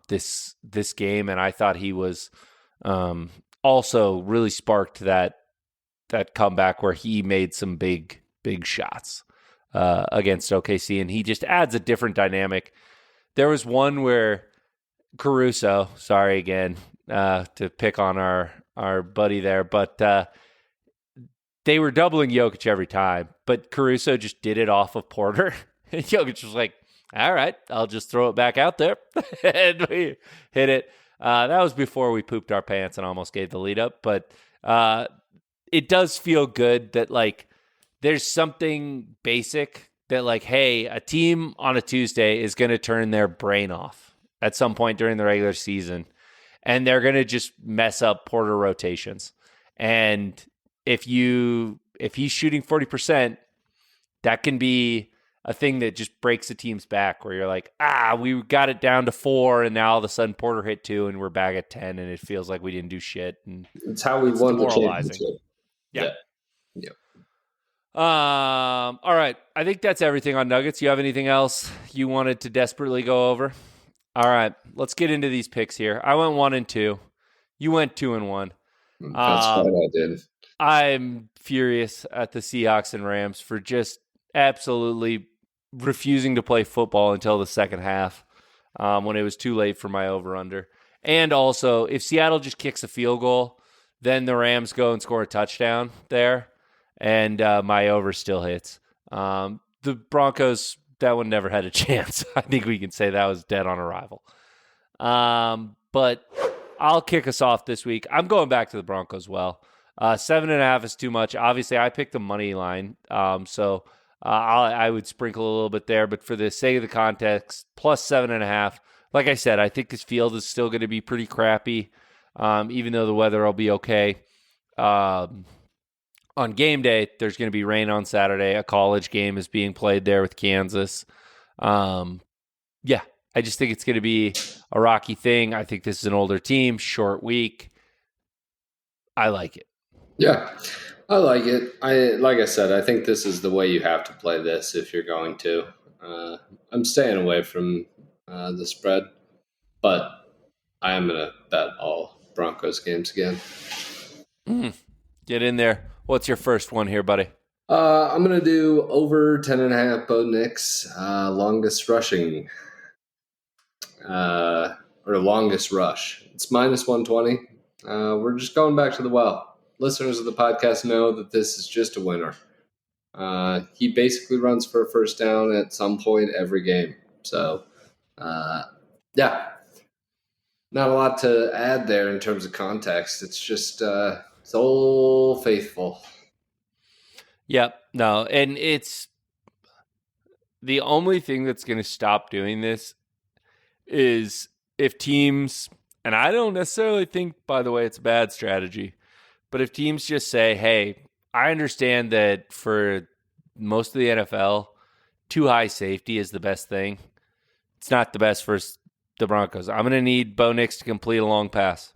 Speaker 1: this game, and I thought he was also really sparked that comeback where he made some big shots against OKC, and he just adds a different dynamic. There was one where Caruso, sorry again to pick on our buddy there, but they were doubling Jokic every time, but Caruso just did it off of Porter, and Jokic was like, all right, I'll just throw it back out there. And we hit it. That was before we pooped our pants and almost gave the lead up. But it does feel good that, like, there's something basic that, like, hey, a team on a Tuesday is going to turn their brain off at some point during the regular season. And they're going to just mess up Porter rotations. And if he's shooting 40%, that can be a thing that just breaks a team's back where you're like, we got it down to 4 and now all of a sudden Porter hit 2 and we're back at 10 and it feels like we didn't do shit. And
Speaker 2: it's how we won the championship.
Speaker 1: Yeah. All right. I think that's everything on Nuggets. You have anything else you wanted to desperately go over? All right. Let's get into these picks here. I went 1-2. You went 2-1.
Speaker 2: That's what I did.
Speaker 1: I'm furious at the Seahawks and Rams for just absolutely refusing to play football until the second half when it was too late for my over-under. And also, if Seattle just kicks a field goal, then the Rams go and score a touchdown there, and my over still hits. The Broncos, that one never had a chance. I think we can say that was dead on arrival. But I'll kick us off this week. I'm going back to the Broncos well. 7.5 is too much. Obviously, I picked the money line, so I would sprinkle a little bit there, but for the sake of the context, plus 7.5. Like I said, I think this field is still going to be pretty crappy, even though the weather will be okay. On game day, there's going to be rain on Saturday. A college game is being played there with Kansas. I just think it's going to be a rocky thing. I think this is an older team, short week. I like it.
Speaker 2: Yeah. I like it. Like I said, I think this is the way you have to play this if you're going to. I'm staying away from the spread, but I am going to bet all Broncos games again.
Speaker 1: Get in there. What's your first one here, buddy?
Speaker 2: I'm going to do over 10.5 Bo Nix, longest rushing. or longest rush. It's minus 120. We're just going back to the well. Listeners of the podcast know that this is just a winner. He basically runs for a first down at some point every game. So, yeah, not a lot to add there in terms of context. It's just it's Old Faithful.
Speaker 1: Yep. No, and it's the only thing that's going to stop doing this is if teams, and I don't necessarily think, by the way, it's a bad strategy, but if teams just say, hey, I understand that for most of the NFL, too high safety is the best thing. It's not the best for the Broncos. I'm going to need Bo Nix to complete a long pass.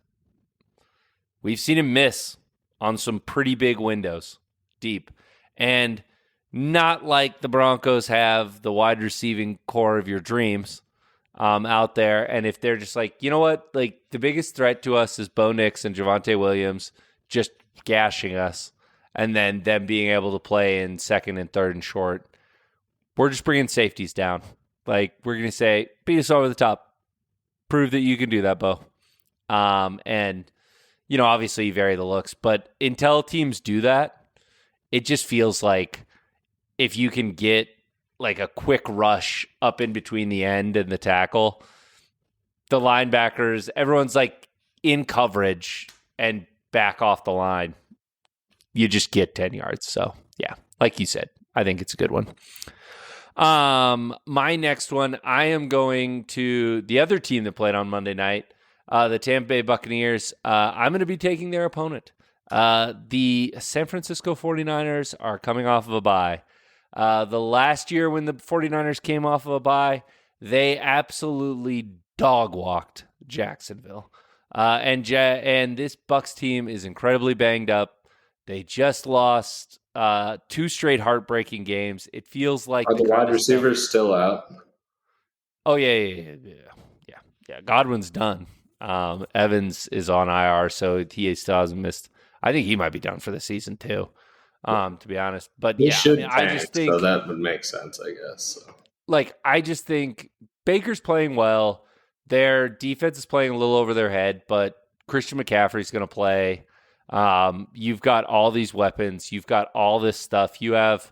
Speaker 1: We've seen him miss on some pretty big windows deep. And not like the Broncos have the wide receiving core of your dreams out there. And if they're just like, you know what, like the biggest threat to us is Bo Nix and Javonte Williams just gashing us, and then them being able to play in second and third and short, we're just bringing safeties down. Like, we're going to say, beat us over the top. Prove that you can do that, Bo. And, you know, obviously you vary the looks, but until teams do that, it just feels like if you can get like a quick rush up in between the end and the tackle, the linebackers, everyone's like in coverage and back off the line, you just get 10 yards. So, yeah, like you said, I think it's a good one. My next one, I am going to the other team that played on Monday night, the Tampa Bay Buccaneers. I'm going to be taking their opponent. The San Francisco 49ers are coming off of a bye. The last year when the 49ers came off of a bye, they absolutely dog-walked Jacksonville. And this Bucs team is incredibly banged up. They just lost 2 straight heartbreaking games. It feels like
Speaker 2: are the wide receivers still out?
Speaker 1: Oh yeah. Godwin's done. Evans is on IR, so he still hasn't missed. I think he might be done for the season too, to be honest. But
Speaker 2: they
Speaker 1: yeah,
Speaker 2: should
Speaker 1: I just think
Speaker 2: so that would make sense, I guess. So.
Speaker 1: Like, I just think Baker's playing well. Their defense is playing a little over their head, but Christian McCaffrey's going to play. You've got all these weapons. You've got all this stuff. You have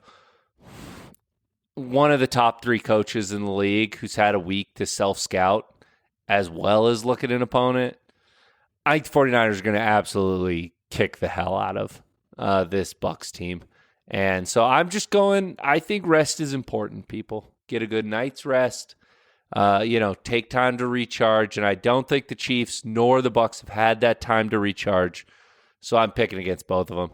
Speaker 1: one of the top 3 coaches in the league who's had a week to self-scout as well as look at an opponent. I think 49ers are going to absolutely kick the hell out of this Bucs team. And so I'm just going, I think rest is important, people. Get a good night's rest. Take time to recharge. And I don't think the Chiefs nor the Bucs have had that time to recharge. So I'm picking against both of them.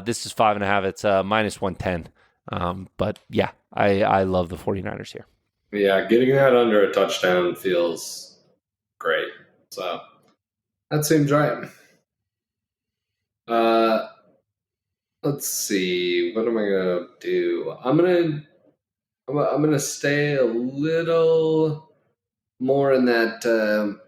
Speaker 1: This is 5.5. It's minus 110. But yeah, I love the 49ers here.
Speaker 2: Yeah, getting that under a touchdown feels great. So that seems right. Let's see. What am I gonna do? I'm gonna stay a little more in that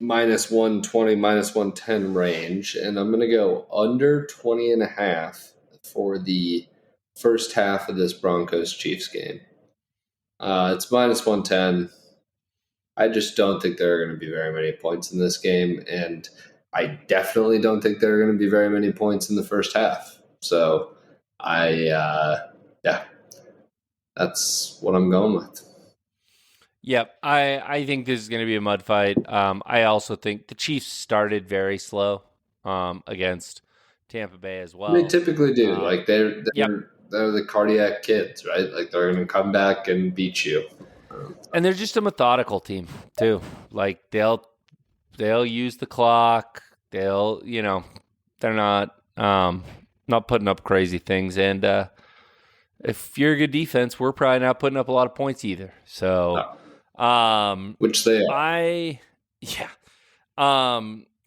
Speaker 2: minus 120, minus 110 range, and I'm gonna go under 20.5 for the first half of this Broncos Chiefs game. It's minus 110. I just don't think there are going to be very many points in this game, and I definitely don't think there are going to be very many points in the first half. So, that's what I'm going with.
Speaker 1: Yep, I think this is going to be a mud fight. I also think the Chiefs started very slow against Tampa Bay as well.
Speaker 2: They typically do. They're the cardiac kids, right? Like, they're going to come back and beat you.
Speaker 1: And they're just a methodical team too. Like, they'll use the clock. They're not putting up crazy things. And if you're a good defense, we're probably not putting up a lot of points either. So,
Speaker 2: which they are.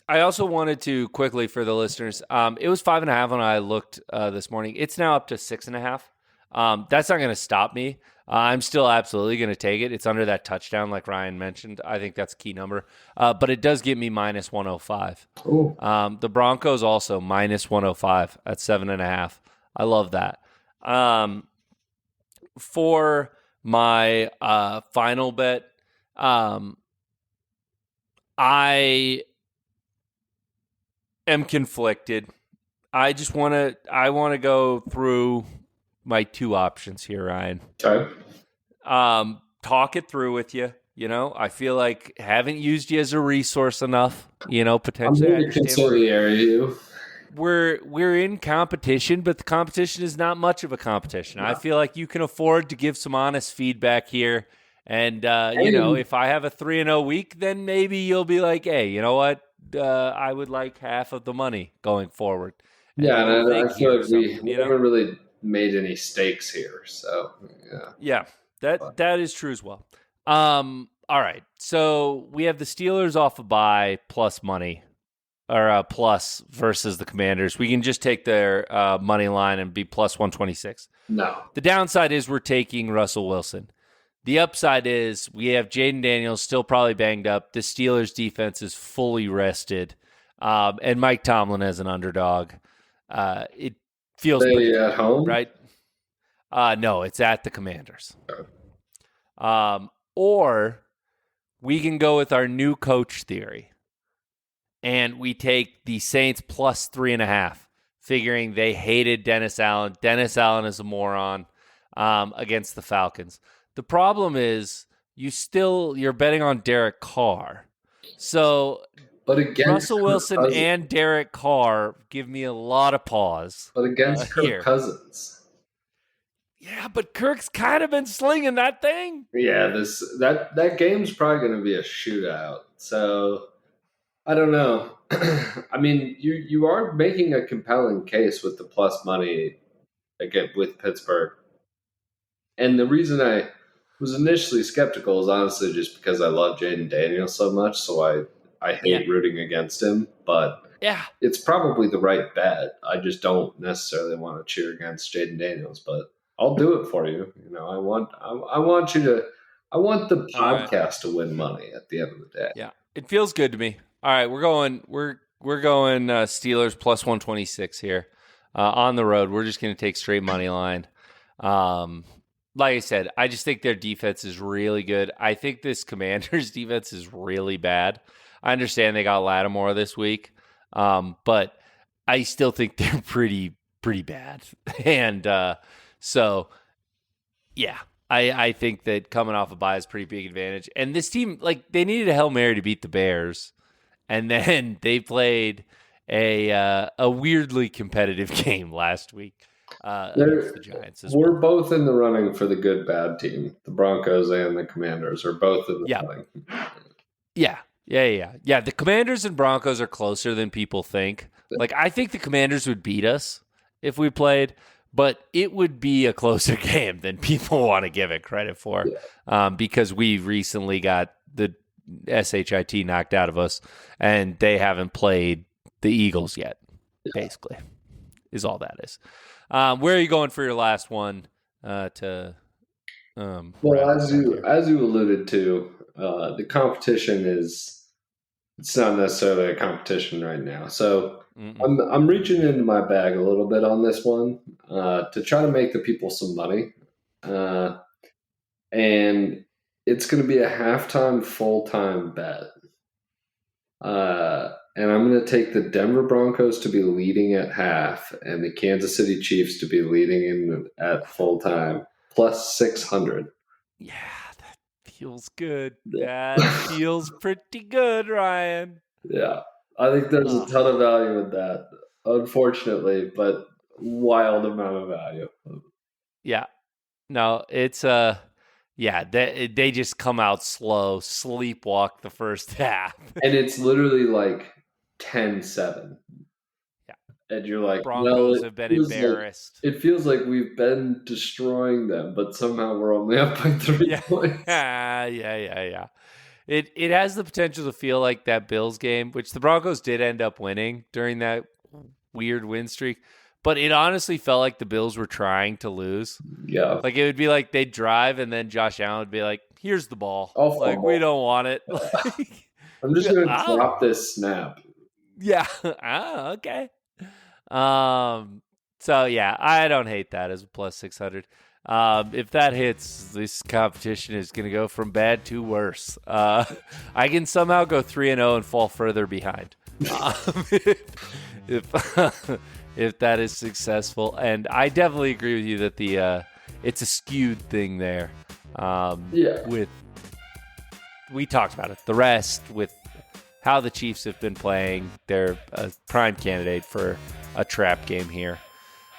Speaker 1: I also wanted to quickly for the listeners. It was 5.5 when I looked this morning. It's now up to 6.5. That's not going to stop me. I'm still absolutely going to take it. It's under that touchdown, like Ryan mentioned. I think that's a key number. But it does get me minus 105. The Broncos also minus 105 at 7.5. I love that. For my final bet, I am conflicted. I want to go through my two options here, Ryan.
Speaker 2: Okay.
Speaker 1: Talk it through with you. I feel like haven't used you as a resource enough. Potentially.
Speaker 2: I'm here to conciliate you.
Speaker 1: We're in competition, but the competition is not much of a competition. No. I feel like you can afford to give some honest feedback here. And, if I have a 3-0 week, then maybe you'll be like, hey, you know what? I would like half of the money going forward.
Speaker 2: And I feel like we haven't really made any stakes here. So,
Speaker 1: yeah, that is true as well. All right. So we have the Steelers off a bye plus money. Or plus versus the Commanders. We can just take their money line and be plus 126.
Speaker 2: No.
Speaker 1: The downside is we're taking Russell Wilson. The upside is we have Jaden Daniels still probably banged up. The Steelers defense is fully rested. And Mike Tomlin as an underdog. It feels pretty
Speaker 2: good, at home?
Speaker 1: Right? No, it's at the Commanders. Or we can go with our new coach theory. And we take the Saints plus 3.5, figuring they hated Dennis Allen. Dennis Allen is a moron against the Falcons. The problem is you're betting on Derek Carr. So Russell Wilson and Derek Carr give me a lot of pause.
Speaker 2: But against Kirk Cousins.
Speaker 1: Yeah, but Kirk's kind of been slinging that thing.
Speaker 2: Yeah, that game's probably going to be a shootout. So I don't know. I mean, you are making a compelling case with the plus money again with Pittsburgh. And the reason I was initially skeptical is honestly just because I love Jaden Daniels so much, so I hate rooting against him. But it's probably the right bet. I just don't necessarily want to cheer against Jaden Daniels, but I'll do it for you. I want the podcast to win money at the end of the day.
Speaker 1: Yeah, it feels good to me. All right, we're going Steelers plus 126 here on the road. We're just going to take straight money line. Like I said, I just think their defense is really good. I think this Commanders defense is really bad. I understand they got Lattimore this week, but I still think they're pretty bad. And so, yeah. I think that coming off a bye is a pretty big advantage. And this team, they needed a Hail Mary to beat the Bears. And then they played a weirdly competitive game last week against the Giants.
Speaker 2: We're both in the running for the good-bad team. The Broncos and the Commanders are both in the running.
Speaker 1: Yeah. The Commanders and Broncos are closer than people think. I think the Commanders would beat us if we played, but it would be a closer game than people want to give it credit for because we recently got the SHIT knocked out of us, and they haven't played the Eagles yet, basically, is all that is. Where are you going for your last one? Well,
Speaker 2: as you alluded to, the competition it's not necessarily a competition right now. So I'm reaching into my bag a little bit on this one to try to make the people some money. And it's going to be a halftime, full-time bet. And I'm going to take the Denver Broncos to be leading at half and the Kansas City Chiefs to be leading in at full-time, plus 600.
Speaker 1: Yeah, that feels good. That feels pretty good, Ryan.
Speaker 2: Yeah, I think there's a ton of value in that, unfortunately, but wild amount of value.
Speaker 1: Yeah. No, it's they just come out slow, sleepwalk the first half.
Speaker 2: And it's literally 10-7.
Speaker 1: Yeah.
Speaker 2: And you're like,
Speaker 1: Broncos have been embarrassed.
Speaker 2: It feels like we've been destroying them, but somehow we're only up by 3 points.
Speaker 1: Yeah. It has the potential to feel like that Bills game, which the Broncos did end up winning during that weird win streak. But it honestly felt like the Bills were trying to lose.
Speaker 2: Yeah.
Speaker 1: It would be like they'd drive and then Josh Allen would be like, here's the ball. We don't want it.
Speaker 2: I'm just going to drop this snap.
Speaker 1: Yeah. Okay. So, yeah, I don't hate that as a plus 600. If that hits, this competition is going to go from bad to worse. I can somehow go 3-0 and fall further behind. If that is successful. And I definitely agree with you that it's a skewed thing there. We talked about it. The rest, with how the Chiefs have been playing, they're a prime candidate for a trap game here.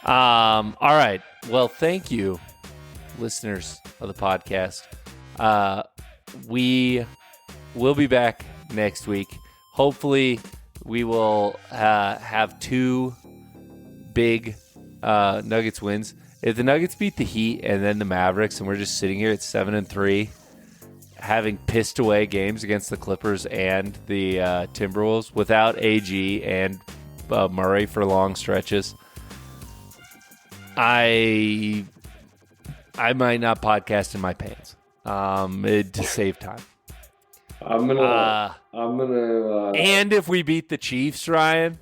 Speaker 1: All right. Well, thank you, listeners of the podcast. We will be back next week. Hopefully, we will have 2 big Nuggets wins. If the Nuggets beat the Heat and then the Mavericks, and we're just sitting here at 7-3, having pissed away games against the Clippers and the Timberwolves without AG and Murray for long stretches, I might not podcast in my pants to save time.
Speaker 2: I'm gonna.
Speaker 1: And if we beat the Chiefs, Ryan,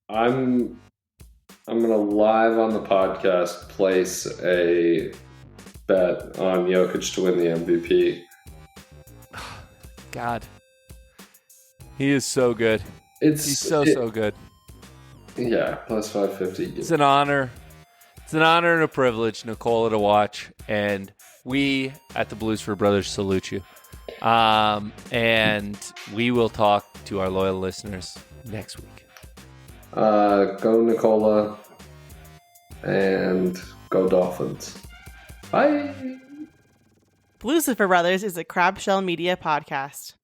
Speaker 2: I'm gonna live on the podcast place a bet on Jokic to win the MVP.
Speaker 1: God, he is so good. He's so good.
Speaker 2: Yeah, plus 550.
Speaker 1: It's an honor. It's an honor and a privilege, Nicola, to watch. And we at the Blues for Brothers salute you. And we will talk to our loyal listeners next week.
Speaker 2: Go Nicola and go Dolphins. Bye.
Speaker 3: Blues for Brothers is a Crab Shell Media podcast.